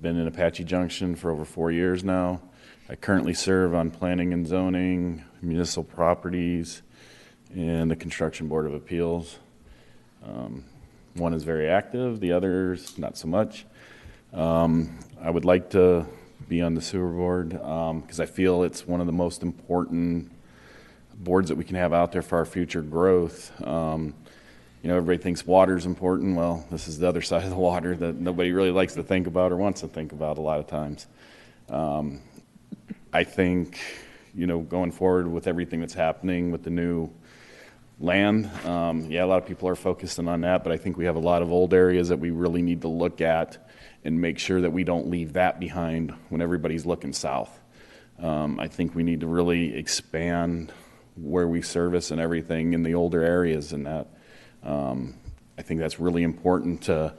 Been in Apache Junction for over 4 years now. I currently serve on Planning and Zoning, Municipal Properties, and the Construction Board of Appeals. One is very active, the other's not so much. I would like to be on the sewer board because I feel it's one of the most important boards that we can have out there for our future growth. You know, everybody thinks water's important. Well, this is the other side of the water that nobody really likes to think about or wants to think about a lot of times. I think, you know, going forward with everything that's happening with the new land, yeah, a lot of people are focusing on that, but I think we have a lot of old areas that we really need to look at and make sure that we don't leave that behind when everybody's looking south. I think we need to really expand where we service and everything in the older areas, and that I think that's really important to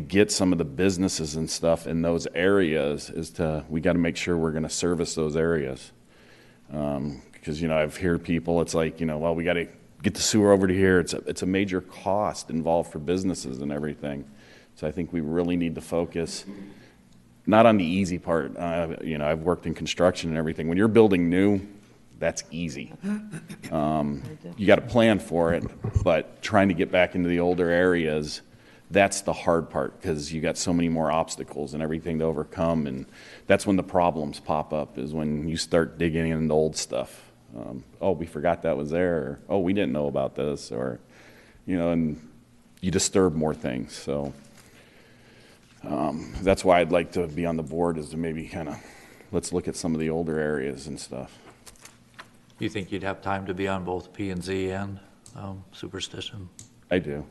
get some of the businesses and stuff in those areas. We got to make sure we're going to service those areas, because you know, I've heard people, it's like, you know, well, we got to get the sewer over to here. It's a major cost involved for businesses and everything. So I think we really need to focus not on the easy part. You know, I've worked in construction and everything. When you're building new, that's easy. You got to plan for it, but trying to get back into the older areas, that's the hard part, because you got so many more obstacles and everything to overcome, and that's when the problems pop up, is when you start digging into old stuff. Oh, we forgot that was there, or oh, we didn't know about this, or, you know, and you disturb more things. So that's why I'd like to be on the board, is to maybe kind of, let's look at some of the older areas and stuff. You think you'd have time to be on both P&Z and Superstition? I do.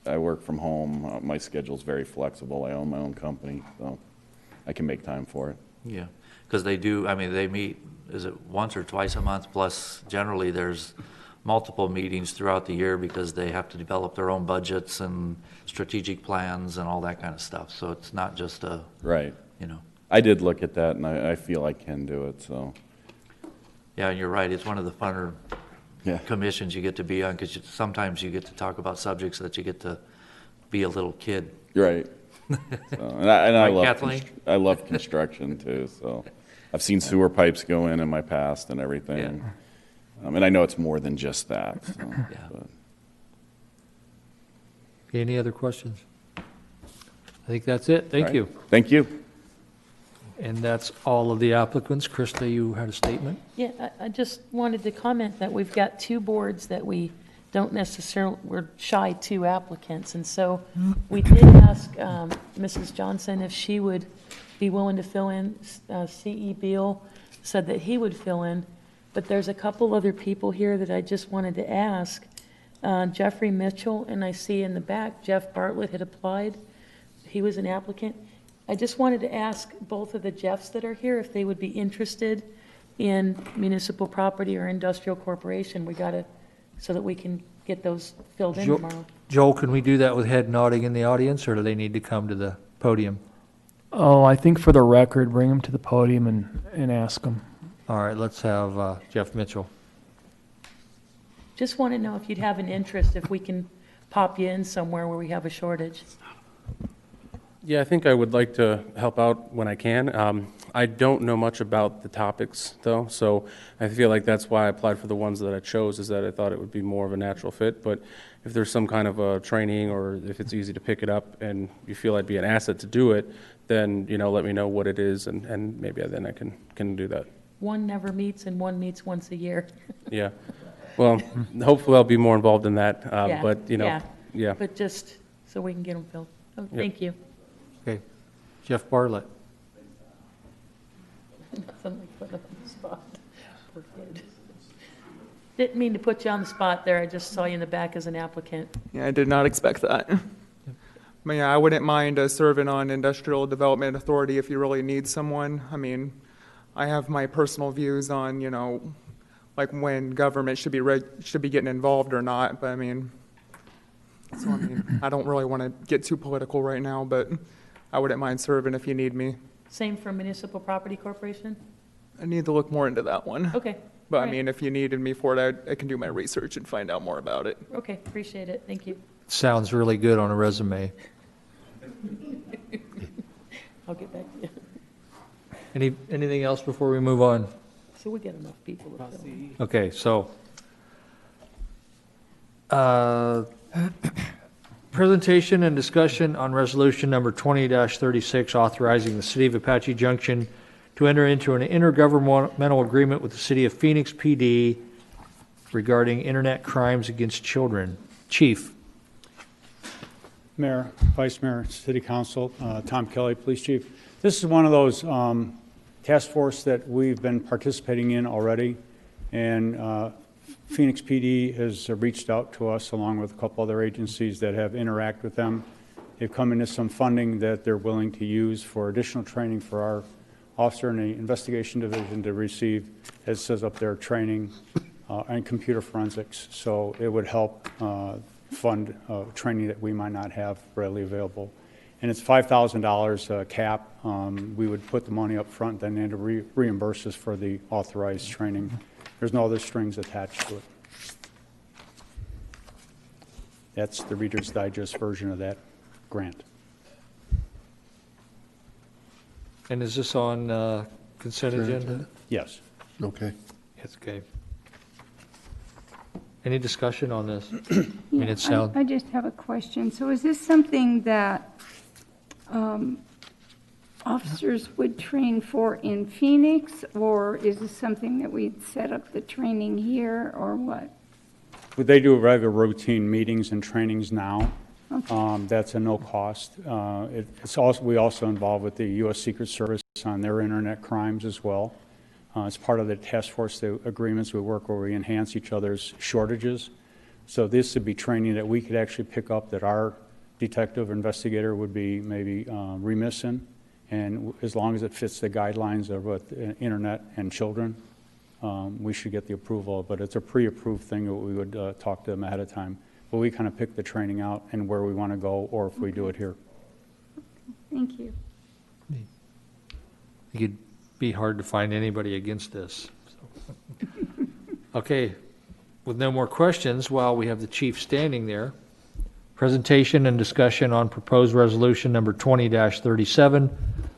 I work from home. My schedule's very flexible. I own my own company, so I can make time for it. Yeah, because they do, I mean, they meet, is it once or twice a month? Plus, generally, there's multiple meetings throughout the year because they have to develop their own budgets and strategic plans and all that kind of stuff. So it's not just a, right. You know. I did look at that, and I feel I can do it, so. Yeah, and you're right. It's one of the funner commissions you get to be on, because sometimes you get to talk about subjects that you get to be a little kid. Right. So, and I Right, love Kathleen? I love construction too. So I've seen sewer pipes go in my past and everything. Yeah. And I know it's more than just that. So, Yeah. but. Any other questions? I think that's it. Thank Right. you. Thank you. And that's all of the applicants. Krista, you had a statement? Yeah, I just wanted to comment that we've got two boards that we don't necessarily, we're shy two applicants. And so we did ask Mrs. Johnson if she would be willing to fill in. C.E. Beal said that he would fill in. But there's a couple other people here that I just wanted to ask. Jeffrey Mitchell, and I see in the back, Jeff Bartlett had applied. He was an applicant. I just wanted to ask both of the Jeffs that are here if they would be interested in municipal property or industrial corporation. We got to, so that we can get those filled in tomorrow. Joel, can we do that with head nodding in the audience, or do they need to come to the podium? Oh, I think for the record, bring them to the podium and ask them. All right, let's have Jeff Mitchell. Just want to know if you'd have an interest, if we can pop you in somewhere where we have a shortage. Yeah, I think I would like to help out when I can. I don't know much about the topics, though, so I feel like that's why I applied for the ones that I chose, is that I thought it would be more of a natural fit. But if there's some kind of a training, or if it's easy to pick it up and you feel I'd be an asset to do it, then, let me know what it is, and maybe then I can do that. One never meets and one meets once a year. Yeah. Well, hopefully I'll be more involved in that, Yeah, but, yeah. But just so we can get them filled. Oh, thank you. Okay. Jeff Bartlett. Nothing like putting them on the spot. Poor kid. Didn't mean to put you on the spot there. I just saw you in the back as an applicant. Yeah, I did not expect that. But yeah, I wouldn't mind serving on Industrial Development Authority if you really need someone. I mean, I have my personal views on, like when government should be getting involved or not. But I mean, I don't really want to get too political right now, but I wouldn't mind serving if you need me. Same for Municipal Property Corporation? I need to look more into that one. Okay. But All I right. mean, if you needed me for it, I can do my research and find out more about it. Okay, appreciate it. Thank you. Sounds really good on a resume. I'll get back to you. Anything else before we move on? So we get enough people to fill. Okay, so presentation and discussion on resolution number 20-36, authorizing the City of Apache Junction to enter into an intergovernmental agreement with the City of Phoenix PD regarding internet crimes against children. Chief. Mayor, Vice Mayor, City Council, Tom Kelly, Police Chief. This is one of those task force that we've been participating in already, and Phoenix PD has reached out to us along with a couple other agencies that have interacted with them. They've come into some funding that they're willing to use for additional training for our officer in the investigation division to receive, as it says up there, training and computer forensics. So it would help fund training that we might not have readily available. And it's $5,000 cap. We would put the money up front, then they had to reimburse us for the authorized training. There's no other strings attached to it. That's the Reader's Digest version of that grant. And is this on consent agenda? Yes. Okay. Yes, okay. Any discussion on this? I mean, it sounds. I just have a question. So is this something that officers would train for in Phoenix, or is this something that we'd set up the training here, or what? They do regular routine meetings and trainings now. Okay. That's a no cost. We also involved with the U.S. Secret Service on their internet crimes as well. It's part of the task force agreements we work where we enhance each other's shortages. So this would be training that we could actually pick up that our detective or investigator would be maybe remiss in. And as long as it fits the guidelines of what internet and children, we should get the approval. But it's a pre-approved thing that we would talk to them ahead of time. But we kind of pick the training out and where we want to go, or if we do it here. Thank you. It'd be hard to find anybody against this. So. Okay, with no more questions, while we have the chief standing there, presentation and discussion on proposed resolution number 20-37,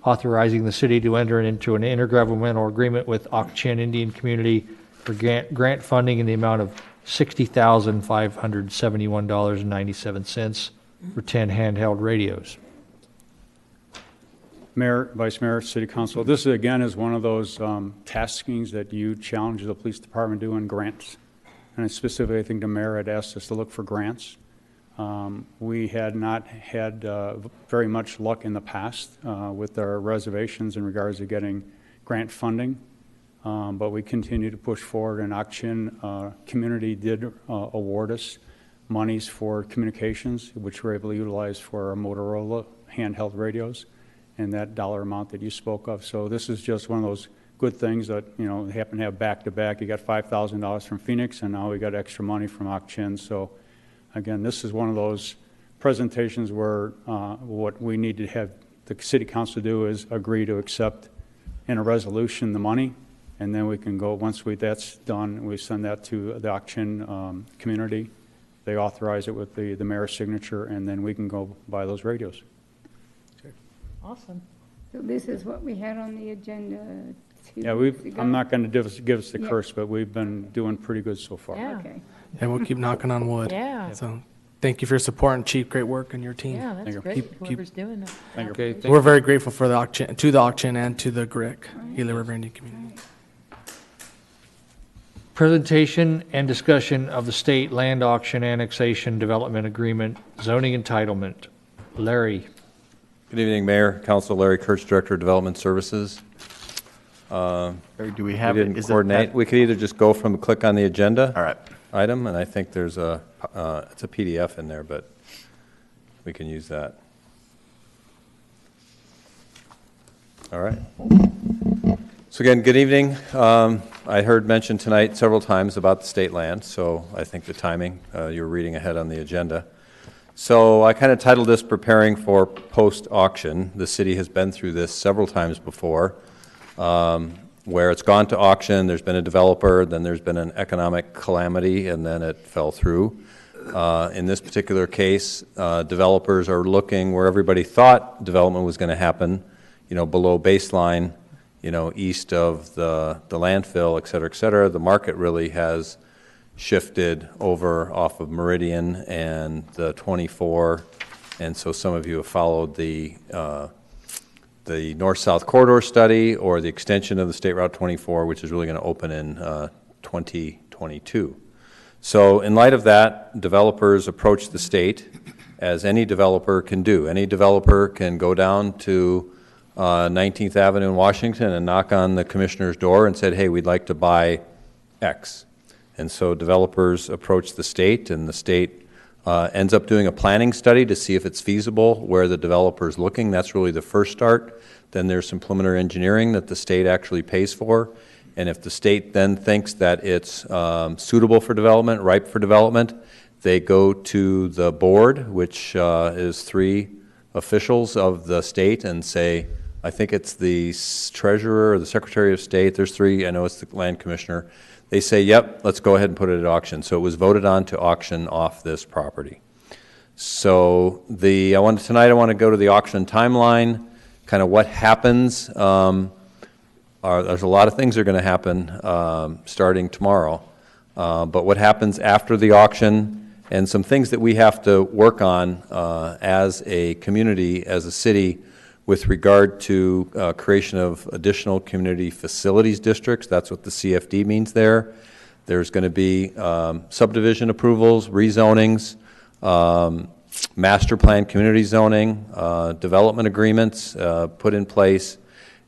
authorizing the city to enter into an intergovernmental agreement with Ak-Chin Indian Community for grant funding in the amount of $60,571.97 for 10 handheld radios. Mayor, Vice Mayor, City Council, this again is one of those taskings that you challenge the police department to do in grants. And specifically, I think the mayor had asked us to look for grants. We had not had very much luck in the past with our reservations in regards to getting grant funding, but we continue to push forward, and Ak-Chin community did award us monies for communications, which we're able to utilize for our Motorola handheld radios and that dollar amount that you spoke of. So this is just one of those good things that, happen to have back-to-back. You got $5,000 from Phoenix, and now we got extra money from Ak-Chin. So again, this is one of those presentations where what we need to have the city council do is agree to accept in a resolution the money, and then we can go, once that's done, we send that to the Ak-Chin community. They authorize it with the mayor's signature, and then we can go buy those radios. Awesome. So this is what we had on the agenda 2 Yeah, weeks ago? I'm not going to give us the Yeah. curse, but we've been doing pretty good so far. Yeah. Okay. And we'll keep knocking on wood. Yeah. So thank you for your support, and Chief, great work, and your team. Yeah, that's you. great, Keep- whoever's doing it. Thank you. Okay, thank We're very grateful for the auction, and to the GRIC, Gila River Indian Community. Presentation and discussion of the state land auction annexation development agreement, zoning entitlement. Larry. Good evening, Mayor, Council. Larry Kurtz, Director of Development Services. Do we We have? didn't is it coordinate. that- We could either just go from click on the agenda All right. item, and I think there's it's a PDF in there, but we can use that. All right. So again, good evening. I heard mentioned tonight several times about the state land, so I think the timing, you're reading ahead on the agenda. So I kind of titled this Preparing for Post-Auction. The city has been through this several times before, where it's gone to auction, there's been a developer, then there's been an economic calamity, and then it fell through. In this particular case, developers are looking where everybody thought development was going to happen, below baseline, east of the landfill, et cetera, et cetera. The market really has shifted over off of Meridian and the 24, and so some of you have followed the north-south corridor study or the extension of the State Route 24, which is really going to open in 2022. So in light of that, developers approach the state, as any developer can do. Any developer can go down to 19th Avenue in Washington and knock on the commissioner's door and said, hey, we'd like to buy X. And so developers approach the state, and the state ends up doing a planning study to see if it's feasible where the developer is looking. That's really the first start. Then there's some preliminary engineering that the state actually pays for. And if the state then thinks that it's suitable for development, ripe for development, they go to the board, which is 3 officials of the state, and say, I think it's the treasurer or the secretary of state. There's 3. I know it's the land commissioner. They say, yep, let's go ahead and put it at auction. So it was voted on to auction off this property. So tonight I want to go to the auction timeline, kind of what happens. There's a lot of things that are going to happen starting tomorrow. But what happens after the auction, and some things that we have to work on as a community, as a city, with regard to creation of additional community facilities districts. That's what the CFD means there. There's going to be subdivision approvals, rezonings, master plan community zoning, development agreements put in place.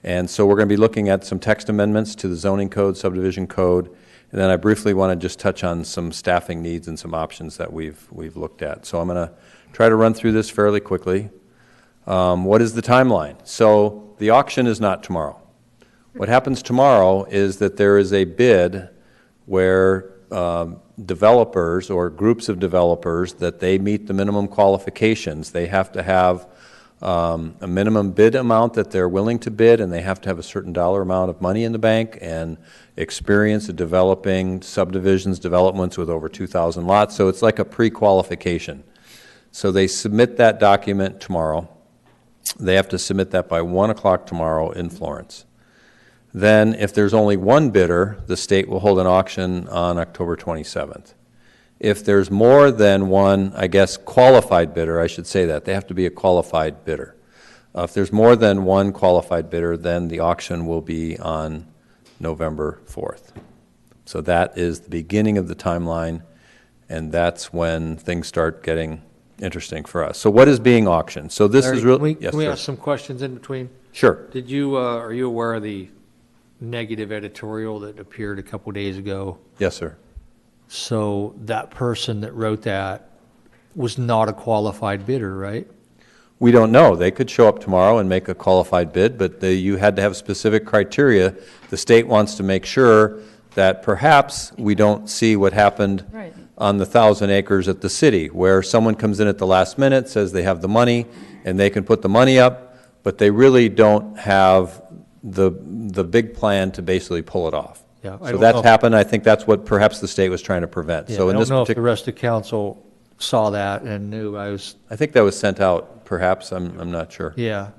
And so we're going to be looking at some text amendments to the zoning code, subdivision code, and then I briefly want to just touch on some staffing needs and some options that we've looked at. So I'm going to try to run through this fairly quickly. What is the timeline? So the auction is not tomorrow. What happens tomorrow is that there is a bid where developers or groups of developers, that they meet the minimum qualifications. They have to have a minimum bid amount that they're willing to bid, and they have to have a certain dollar amount of money in the bank and experience of developing subdivisions, developments with over 2,000 lots. So it's like a pre-qualification. So they submit that document tomorrow. They have to submit that by 1 o'clock tomorrow in Florence. Then, if there's only one bidder, the state will hold an auction on October 27th. If there's more than one, qualified bidder, I should say that. They have to be a qualified bidder. If there's more than one qualified bidder, then the auction will be on November 4th. So that is the beginning of the timeline, and that's when things start getting interesting for us. So what is being auctioned? So this Larry, is really... Can we ask some questions in between? Sure. Are you aware of the negative editorial that appeared a couple days ago? Yes, sir. So that person that wrote that was not a qualified bidder, right? We don't know. They could show up tomorrow and make a qualified bid, but you had to have specific criteria. The state wants to make sure that perhaps we don't see what happened on the 1,000 acres at the city, where someone comes in at the last minute, says they have the money, and they can put the money up, but they really don't have the big plan to basically pull it off. Yeah, so that's happened. I think that's what perhaps the state was trying to prevent. Yeah, so I in don't this know if the rest of council saw that and knew I was... I think that was sent out, perhaps. I'm not sure. Yeah.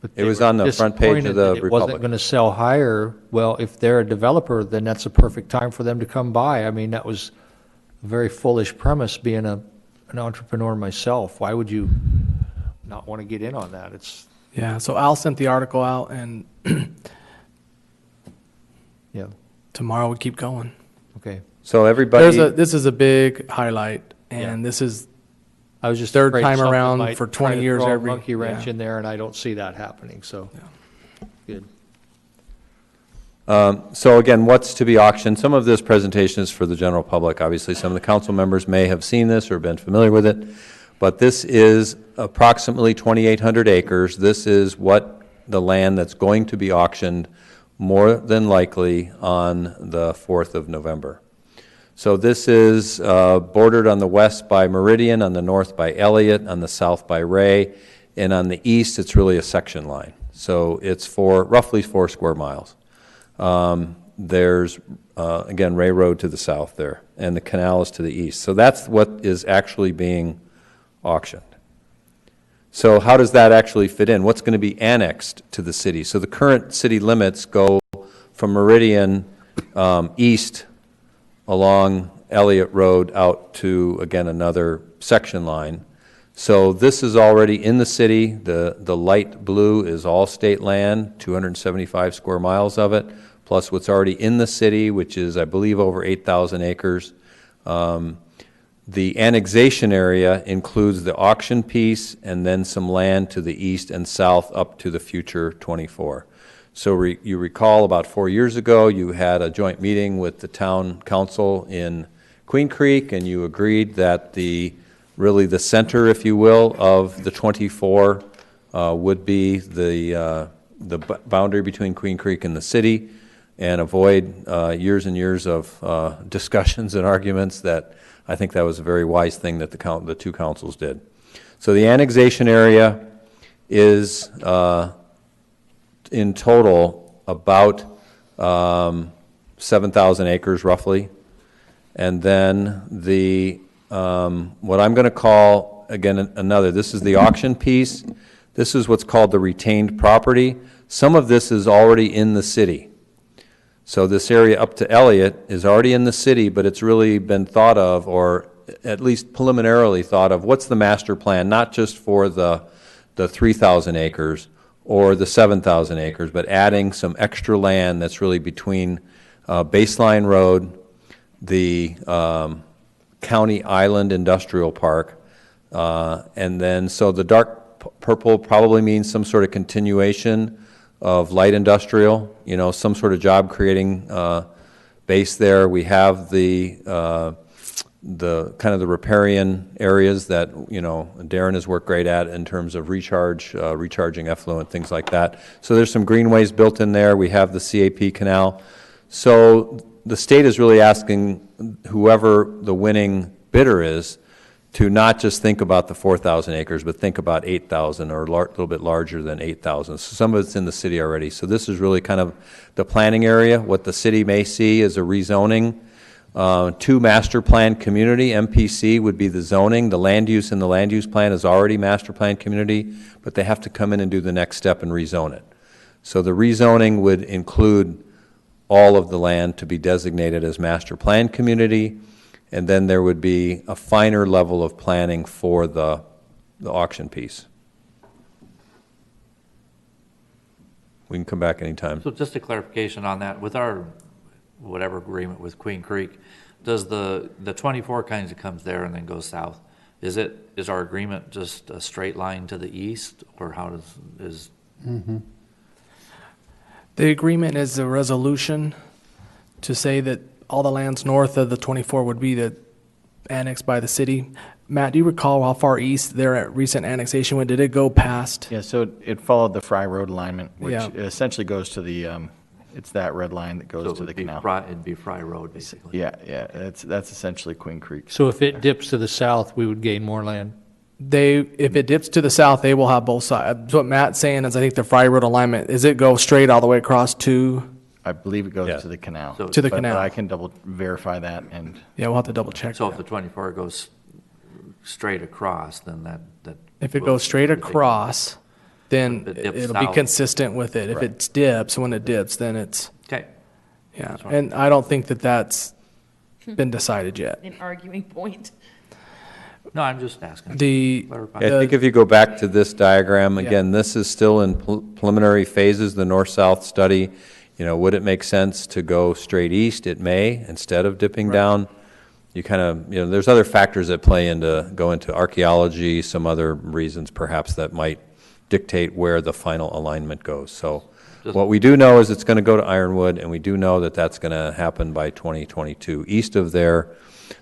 But It they was were on the front page disappointed of the that it wasn't Republic. going to sell higher. Well, if they're a developer, then that's a perfect time for them to come by. I mean, that was a very foolish premise, being an entrepreneur myself. Why would you not want to get in on that? It's, Yeah, so Al sent the article out, and yeah, tomorrow we keep going. okay. So everybody, This is a big highlight, and Yeah. this is I was just third afraid time something around might for try 20 to years throw a every- monkey wrench yeah. in there, and I don't see that happening, so, good. so again, what's to be auctioned? Some of this presentation is for the general public. Obviously, some of the council members may have seen this or been familiar with it, but this is approximately 2,800 acres. This is what the land that's going to be auctioned more than likely on the 4th of November. So this is bordered on the west by Meridian, on the north by Elliott, on the south by Ray, and on the east, it's really a section line. So it's for roughly 4 square miles. There's, again, Ray Road to the south there, and the canal is to the east. So that's what is actually being auctioned. So how does that actually fit in? What's going to be annexed to the city? So the current city limits go from Meridian east along Elliott Road out to, again, another section line. So this is already in the city. The light blue is all state land, 275 square miles of it, plus what's already in the city, which is, I believe, over 8,000 acres. The annexation area includes the auction piece and then some land to the east and south up to the future 24. So you recall about 4 years ago, you had a joint meeting with the town council in Queen Creek, and you agreed that really the center, if you will, of the 24 would be the boundary between Queen Creek and the city, and avoid years and years of discussions and arguments. That I think that was a very wise thing that the two councils did. So the annexation area is in total about 7,000 acres roughly. And then what I'm going to call, again, this is the auction piece. This is what's called the retained property. Some of this is already in the city. So this area up to Elliott is already in the city, but it's really been thought of, or at least preliminarily thought of, what's the master plan, not just for the 3,000 acres or the 7,000 acres, but adding some extra land that's really between Baseline Road, the County Island Industrial Park, and then, so the dark purple probably means some sort of continuation of light industrial, some sort of job creating base there. We have the kind of the riparian areas that, Darren has worked great at in terms of recharging effluent, things like that. So there's some greenways built in there. We have the CAP canal. So the state is really asking whoever the winning bidder is to not just think about the 4,000 acres, but think about 8,000 or a little bit larger than 8,000. So some of it's in the city already. So this is really kind of the planning area. What the city may see is a rezoning to master plan community. MPC would be the zoning. The land use in the land use plan is already master plan community, but they have to come in and do the next step and rezone it. So the rezoning would include all of the land to be designated as master plan community, and then there would be a finer level of planning for the auction piece. We can come back anytime. So just a clarification on that, with our whatever agreement with Queen Creek, does the 24 kinds of comes there and then goes south? Is our agreement just a straight line to the east, or how is? Mm-hmm. The agreement is a resolution to say that all the lands north of the 24 would be annexed by the city. Matt, do you recall how far east their recent annexation went? Did it go past? Yeah, so it followed the Fry Road alignment, which Yeah. essentially goes to the, it's that red line that goes to the canal. It'd be Fry Road, basically. Yeah, that's essentially Queen Creek. So if it dips to the south, we would gain more land? If it dips to the south, they will have both sides. What Matt's saying is, I think the Fry Road alignment, is it go straight all the way across to? I believe it goes Yeah. to the canal. So- To the But canal. I can double verify that, and Yeah, we'll have to double check. So if the 24 goes straight across, then that. If it goes straight across, then If it dips it'll be south. consistent with it. If Right. it dips, when it dips, then it's, Okay. yeah. And I don't think that that's been decided yet. An arguing point. No, I'm just asking. The, Clarify. I think if you go back to this diagram, again, this is still in preliminary phases, the north-south study. You know, would it make sense to go straight east? It may, instead of dipping down. You kind of, you know, there's other factors that go into archaeology, some other reasons perhaps that might dictate where the final alignment goes. So what we do know is it's going to go to Ironwood, and we do know that that's going to happen by 2022. East of there,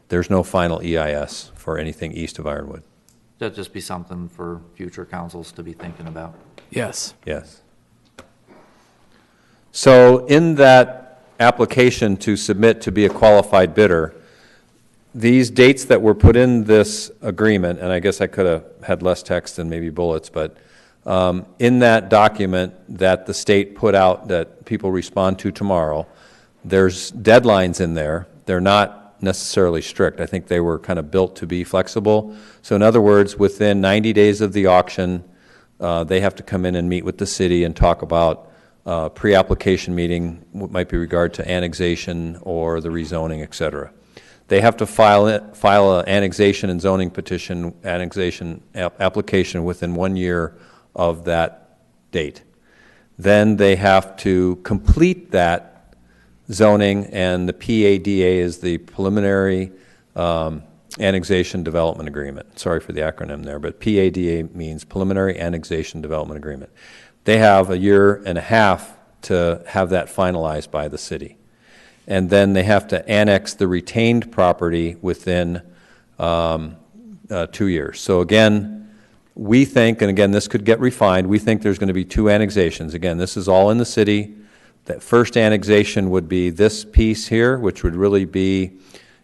there's no final EIS for anything east of Ironwood. That'd just be something for future councils to be thinking about. yes. Yes. So in that application to submit to be a qualified bidder, these dates that were put in this agreement, and I guess I could have had less text and maybe bullets, but in that document that the state put out that people respond to tomorrow, there's deadlines in there. They're not necessarily strict. I think they were kind of built to be flexible. So in other words, within 90 days of the auction, they have to come in and meet with the city and talk about pre-application meeting, what might be regard to annexation or the rezoning, et cetera. They have to file an annexation and zoning petition, annexation application within 1 year of that date. Then they have to complete that zoning, and the PADA is the preliminary annexation development agreement. Sorry for the acronym there, but PADA means preliminary annexation development agreement. They have 1.5 years to have that finalized by the city. And then they have to annex the retained property within 2 years. So again, we think, and again, this could get refined, we think there's going to be 2 annexations. Again, this is all in the city. That first annexation would be this piece here, which would really be,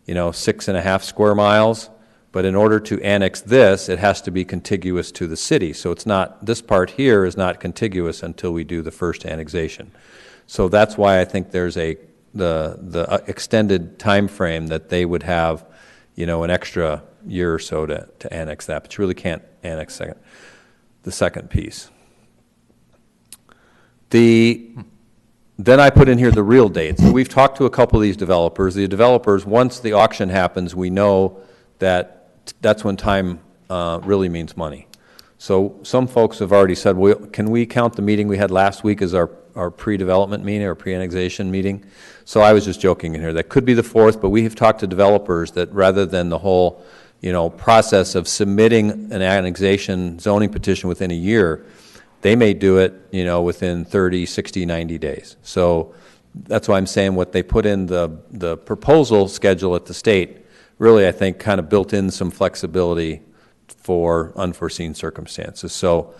6.5 square miles. But in order to annex this, it has to be contiguous to the city. So it's not, this part here is not contiguous until we do the first annexation. So that's why I think there's the extended time frame that they would have, an extra year or so to annex that, but you really can't annex the second piece. Then I put in here the real dates. We've talked to a couple of these developers. The developers, once the auction happens, we know that that's when time really means money. So some folks have already said, well, can we count the meeting we had last week as our pre-development meeting or pre-annexation meeting? So I was just joking in here. That could be the 4th, but we have talked to developers that rather than the whole, process of submitting an annexation zoning petition within a year, they may do it, within 30, 60, 90 days. So that's why I'm saying what they put in the proposal schedule at the state, really, I think, kind of built in some flexibility for unforeseen circumstances. So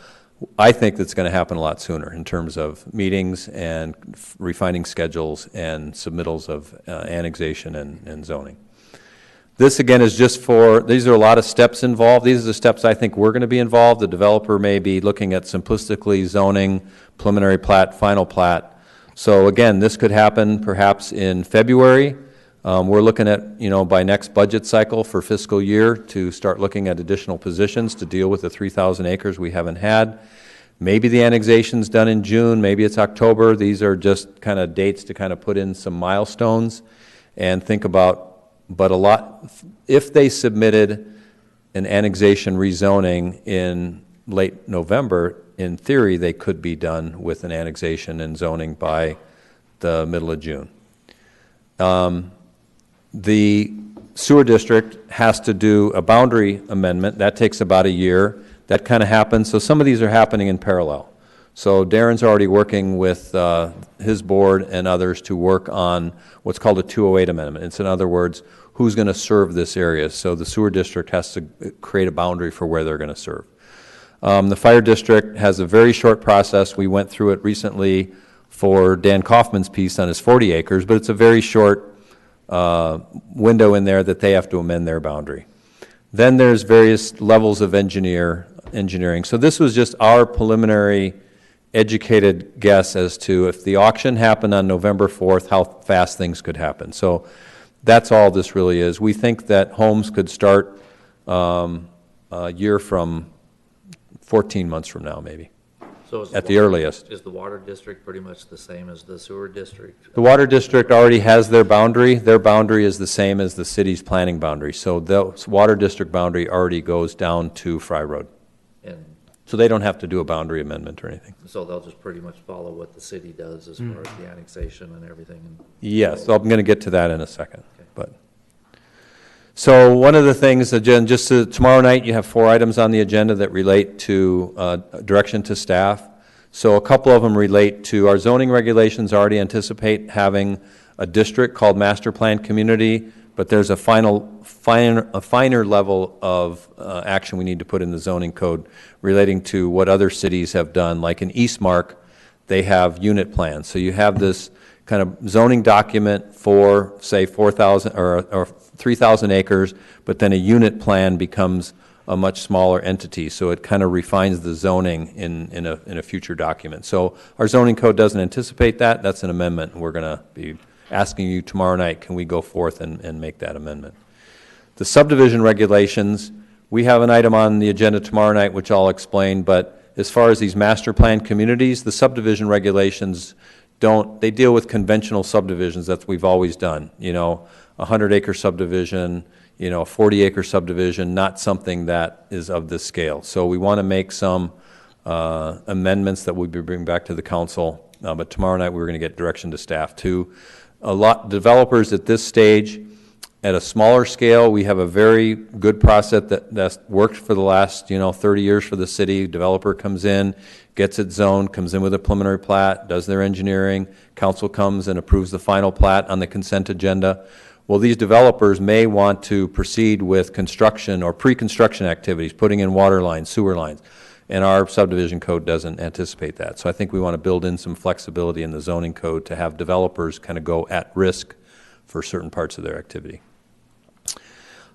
I think that's going to happen a lot sooner in terms of meetings and refining schedules and submittals of annexation and zoning. This, again, is just these are a lot of steps involved. These are the steps I think we're going to be involved. The developer may be looking at simplistically zoning, preliminary plat, final plat. So again, this could happen perhaps in February. We're looking at, by next budget cycle for fiscal year to start looking at additional positions to deal with the 3,000 acres we haven't had. Maybe the annexation's done in June, maybe it's October. These are just kind of dates to kind of put in some milestones and think about, but if they submitted an annexation rezoning in late November, in theory, they could be done with an annexation and zoning by the middle of June. The sewer district has to do a boundary amendment. That takes about a year. That kind of happens. So some of these are happening in parallel. So Darren's already working with his board and others to work on what's called a 208 amendment. It's, in other words, who's going to serve this area. So the sewer district has to create a boundary for where they're going to serve. The fire district has a very short process. We went through it recently for Dan Kaufman's piece on his 40 acres, but it's a very short window in there that they have to amend their boundary. Then there's various levels of engineering. So this was just our preliminary educated guess as to if the auction happened on November 4th, how fast things could happen. So that's all this really is. We think that homes could start a year from 14 months from now, maybe. So is at the the water- earliest. Is the water district pretty much the same as the sewer district? The water district already has their boundary. Their boundary is the same as the city's planning boundary. So the water district boundary already goes down to Fry Road. And So they don't have to do a boundary amendment or anything. so they'll just pretty much follow what the city does as far as the annexation and everything? Yes, so I'm going to get to that in a second. But so one of the things, again, just tomorrow night, you have 4 items on the agenda that relate to direction to staff. So a couple of them relate to our zoning regulations already anticipate having a district called master plan community, but there's a finer level of action we need to put in the zoning code relating to what other cities have done. Like in Eastmark, they have unit plans. So you have this kind of zoning document for, say, 4,000 or 3,000 acres, but then a unit plan becomes a much smaller entity. So it kind of refines the zoning in a future document. So our zoning code doesn't anticipate that. That's an amendment. We're going to be asking you tomorrow night, can we go forth and make that amendment? The subdivision regulations, we have an item on the agenda tomorrow night, which I'll explain, but as far as these master plan communities, the subdivision regulations they deal with conventional subdivisions that we've always done. You know, a 100-acre subdivision, you know, a 40-acre subdivision, not something that is of this scale. So we want to make some amendments that we'll be bringing back to the council, but tomorrow night we're going to get direction to staff too. A lot developers at this stage, at a smaller scale, we have a very good process that's worked for the last 30 years for the city. Developer comes in, gets it zoned, comes in with a preliminary plat, does their engineering, council comes and approves the final plat on the consent agenda. Well, these developers may want to proceed with construction or pre-construction activities, putting in water lines, sewer lines, and our subdivision code doesn't anticipate that. So I think we want to build in some flexibility in the zoning code to have developers kind of go at risk for certain parts of their activity.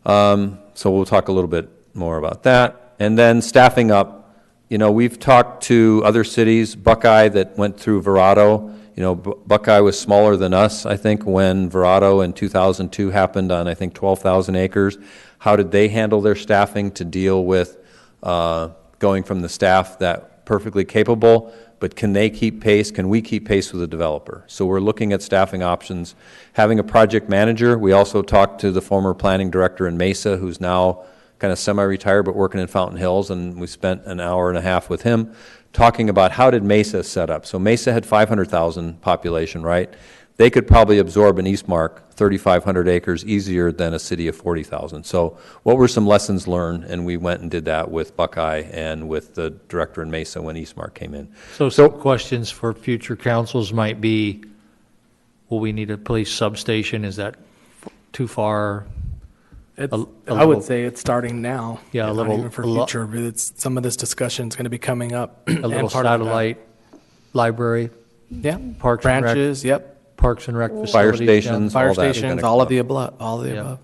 So we'll talk a little bit more about that. And then staffing up. You know, we've talked to other cities, Buckeye that went through Verrado. You know, Buckeye was smaller than us, I think, when Verrado in 2002 happened on, I think, 12,000 acres. How did they handle their staffing to deal with going from the staff that perfectly capable, but can they keep pace? Can we keep pace with the developer? So we're looking at staffing options. Having a project manager, we also talked to the former planning director in Mesa, who's now kind of semi-retired but working in Fountain Hills, and we spent an hour and a half with him talking about how did Mesa set up. So Mesa had 500,000 population, right? They could probably absorb in Eastmark 3,500 acres easier than a city of 40,000. So what were some lessons learned? And we went and did that with Buckeye and with the director in Mesa when Eastmark came in. So some questions for future councils might be, will we need a police substation? Is that too far? I would say it's starting now. Yeah, a not little- even for a lo- future, but it's, some of this discussion is going to be coming up. A little satellite library, Yeah, Parks and Rec, branches, yep. Parks and Rec facilities. Fire down stations, Fire all that is stations, gonna all come of the up. above, all of the Yeah. above.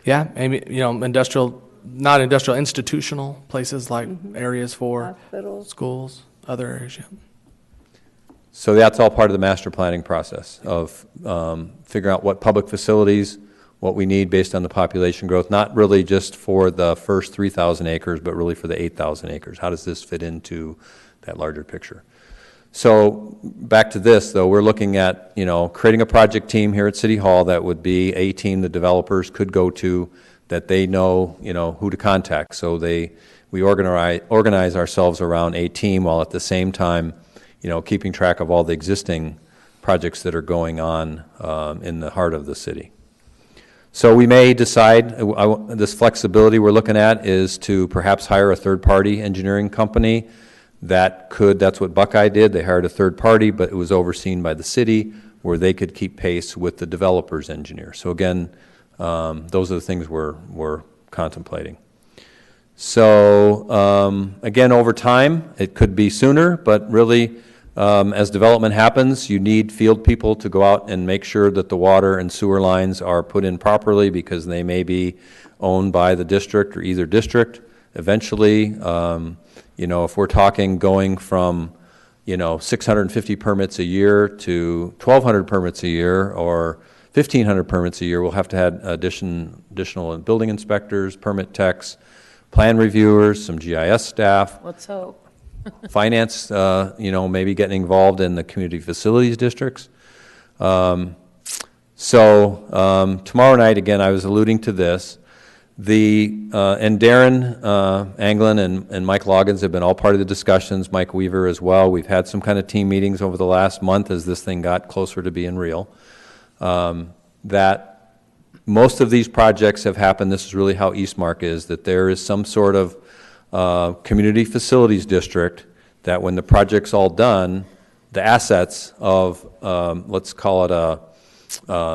Yeah, maybe, industrial, not industrial, institutional places like areas for schools, other areas, yeah. So that's all part of the master planning process of figuring out what public facilities, what we need based on the population growth, not really just for the first 3,000 acres, but really for the 8,000 acres. How does this fit into that larger picture? So back to this, though, we're looking at, creating a project team here at City Hall that would be a team the developers could go to, that they know, who to contact. So we organize ourselves around a team while at the same time, keeping track of all the existing projects that are going on in the heart of the city. So we may decide, this flexibility we're looking at is to perhaps hire a third-party engineering company. That's what Buckeye did. They hired a third party, but it was overseen by the city where they could keep pace with the developer's engineer. So again, those are the things we're contemplating. So again, over time, it could be sooner, but really, as development happens, you need field people to go out and make sure that the water and sewer lines are put in properly because they may be owned by the district or either district. Eventually, if we're talking going from, 650 permits a year to 1,200 permits a year or 1,500 permits a year, we'll have to add additional building inspectors, permit techs, plan reviewers, some GIS staff. Let's hope. finance, maybe getting involved in the community facilities districts. Tomorrow night, again, I was alluding to this. And Darren Anglin and Mike Loggins have been all part of the discussions, Mike Weaver as well. We've had some kind of team meetings over the last month as this thing got closer to being real. That most of these projects have happened, this is really how Eastmark is, that there is some sort of community facilities district that when the project's all done, the assets of, let's call it a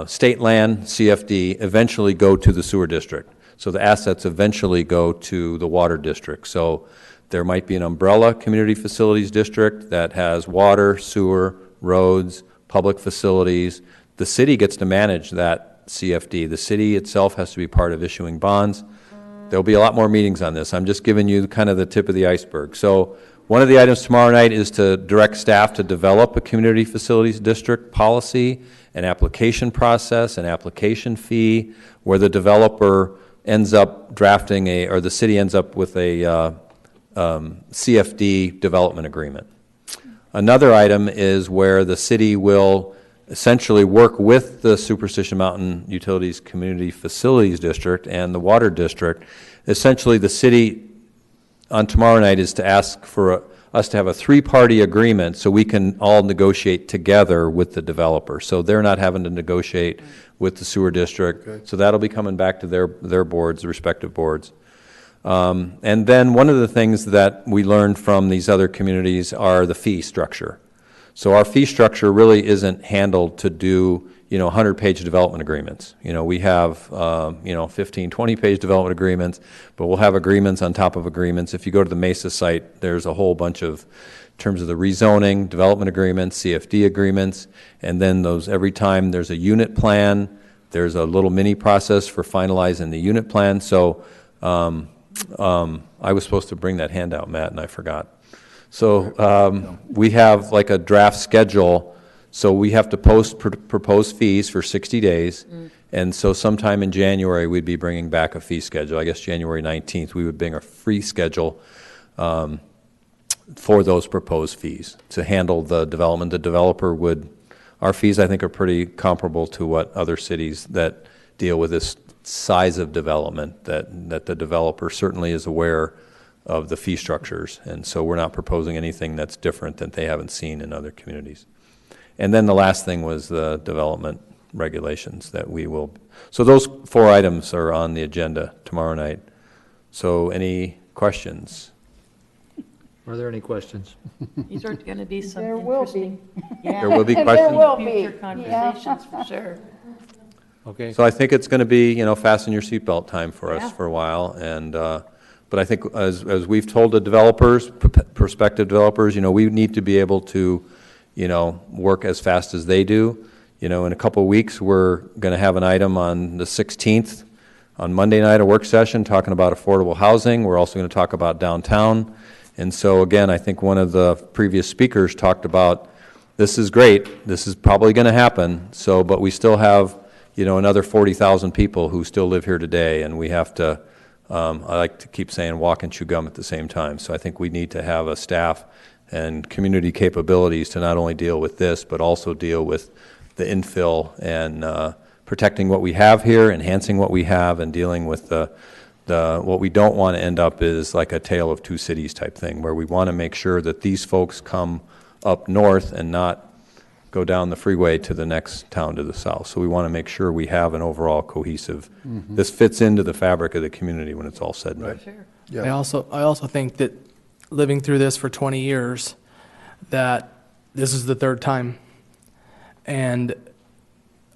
state land, CFD, eventually go to the sewer district. So the assets eventually go to the water district. So there might be an umbrella community facilities district that has water, sewer, roads, public facilities. The city gets to manage that CFD. The city itself has to be part of issuing bonds. There'll be a lot more meetings on this. I'm just giving you kind of the tip of the iceberg. So one of the items tomorrow night is to direct staff to develop a community facilities district policy, an application process, an application fee, where the developer ends up drafting or the city ends up with a CFD development agreement. Another item is where the city will essentially work with the Superstition Mountain Utilities Community Facilities District and the Water District. Essentially, the city on tomorrow night is to ask for us to have a three-party agreement so we can all negotiate together with the developer. So they're not having to negotiate with the sewer district. Okay. So that'll be coming back to their boards, the respective boards. And then one of the things that we learned from these other communities are the fee structure. So our fee structure really isn't handled to do, 100-page development agreements. We have, 15, 20-page development agreements, but we'll have agreements on top of agreements. If you go to the Mesa site, there's a whole bunch of, in terms of the rezoning, development agreements, CFD agreements, and then those, every time there's a unit plan, there's a little mini process for finalizing the unit plan. So I was supposed to bring that handout, Matt, and I forgot. So we have like a draft schedule. So we have to propose fees for 60 days. And so sometime in January, we'd be bringing back a fee schedule. I guess January 19th, we would bring a fee schedule for those proposed fees to handle the development. The developer would, our fees I think are pretty comparable to what other cities that deal with this size of development, that the developer certainly is aware of the fee structures. And so we're not proposing anything that's different that they haven't seen in other communities. And then the last thing was the development regulations that we will, so those 4 items are on the agenda tomorrow night. So any questions? Are there any questions? These are going to be some There will be. interesting. There will be There questions? will be. Future conversations, for sure. Okay. So I think it's going to be, fasten your seatbelt time for Yeah. us for a while. And but I think as we've told the developers, prospective developers, we need to be able to, work as fast as they do. In a couple of weeks, we're going to have an item on the 16th, on Monday night, a work session talking about affordable housing. We're also going to talk about downtown. And so again, I think one of the previous speakers talked about, this is great, this is probably going to happen. So, but we still have, another 40,000 people who still live here today, and we have to, I like to keep saying walk and chew gum at the same time. So I think we need to have a staff and community capabilities to not only deal with this, but also deal with the infill and protecting what we have here, enhancing what we have, and dealing with what we don't want to end up is like a tale of two cities type thing, where we want to make sure that these folks come up north and not go down the freeway to the next town to the south. So we want to make sure we have an overall cohesive, this fits into the fabric of the community when it's all said and done. Sure. Yeah. I also think that living through this for 20 years, that this is the 3rd time. And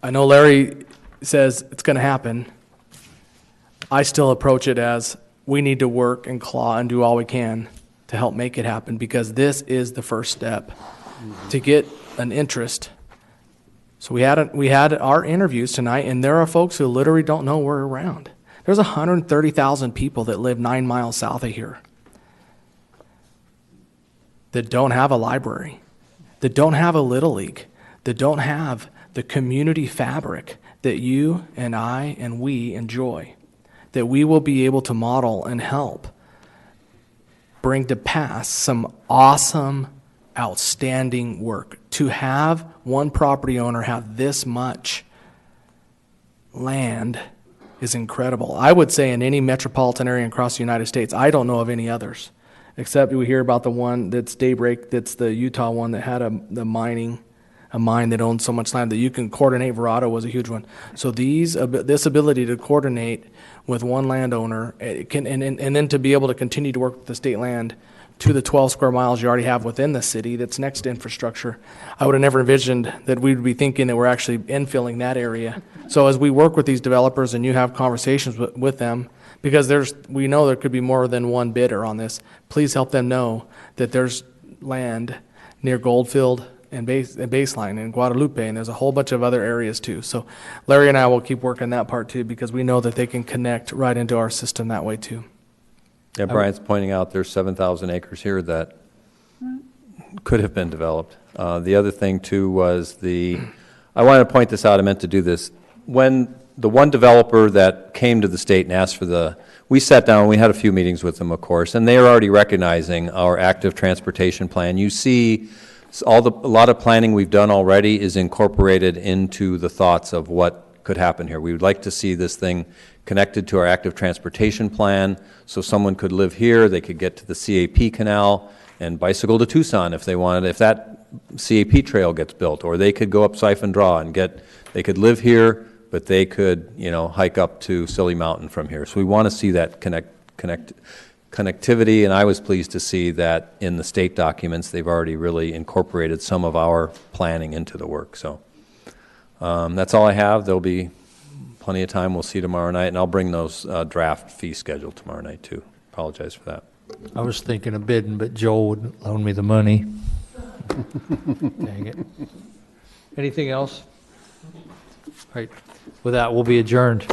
I know Larry says it's going to happen. I still approach it as we need to work and claw and do all we can to help make it happen, because this is the first step to get an interest. So we had our interviews tonight, and there are folks who literally don't know we're around. There's 130,000 people that live 9 miles south of here that don't have a library, that don't have a Little League, that don't have the community fabric that you and I and we enjoy, that we will be able to model and help. bring to pass some awesome, outstanding work. To have one property owner have this much land is incredible. I would say in any metropolitan area across the United States, I don't know of any others, except we hear about the one that's Daybreak, that's the Utah one that had a mine that owned so much land that you can coordinate. Verado was a huge one. So this ability to coordinate with one landowner, and then to be able to continue to work with the state land to the 12 square miles you already have within the city that's next to infrastructure. I would have never envisioned that we'd be thinking that we're actually infilling that area. So as we work with these developers and you have conversations with them, because we know there could be more than one bidder on this, please help them know that there's land near Goldfield and Baseline and Guadalupe, and there's a whole bunch of other areas too. So Larry and I will keep working that part too, because we know that they can connect right into our system that way too. Yeah, Brian's pointing out there's 7,000 acres here that could have been developed. The other thing too was I wanted to point this out, I meant to do this. When the one developer that came to the state and asked for we sat down, we had a few meetings with them, of course, and they are already recognizing our active transportation plan. You see a lot of planning we've done already is incorporated into the thoughts of what could happen here. We would like to see this thing connected to our active transportation plan, so someone could live here, they could get to the CAP canal and bicycle to Tucson if they wanted, if that CAP trail gets built, or they could go up Siphon Draw and they could live here, but they could, hike up to Silly Mountain from here. So we want to see that connectivity, and I was pleased to see that in the state documents, they've already really incorporated some of our planning into the work. So that's all I have. There'll be plenty of time. We'll see tomorrow night, and I'll bring those draft fee schedule tomorrow night too. Apologize for that. I was thinking of bidding, but Joel wouldn't loan me the money. Dang it. Anything else? All right. With that, we'll be adjourned.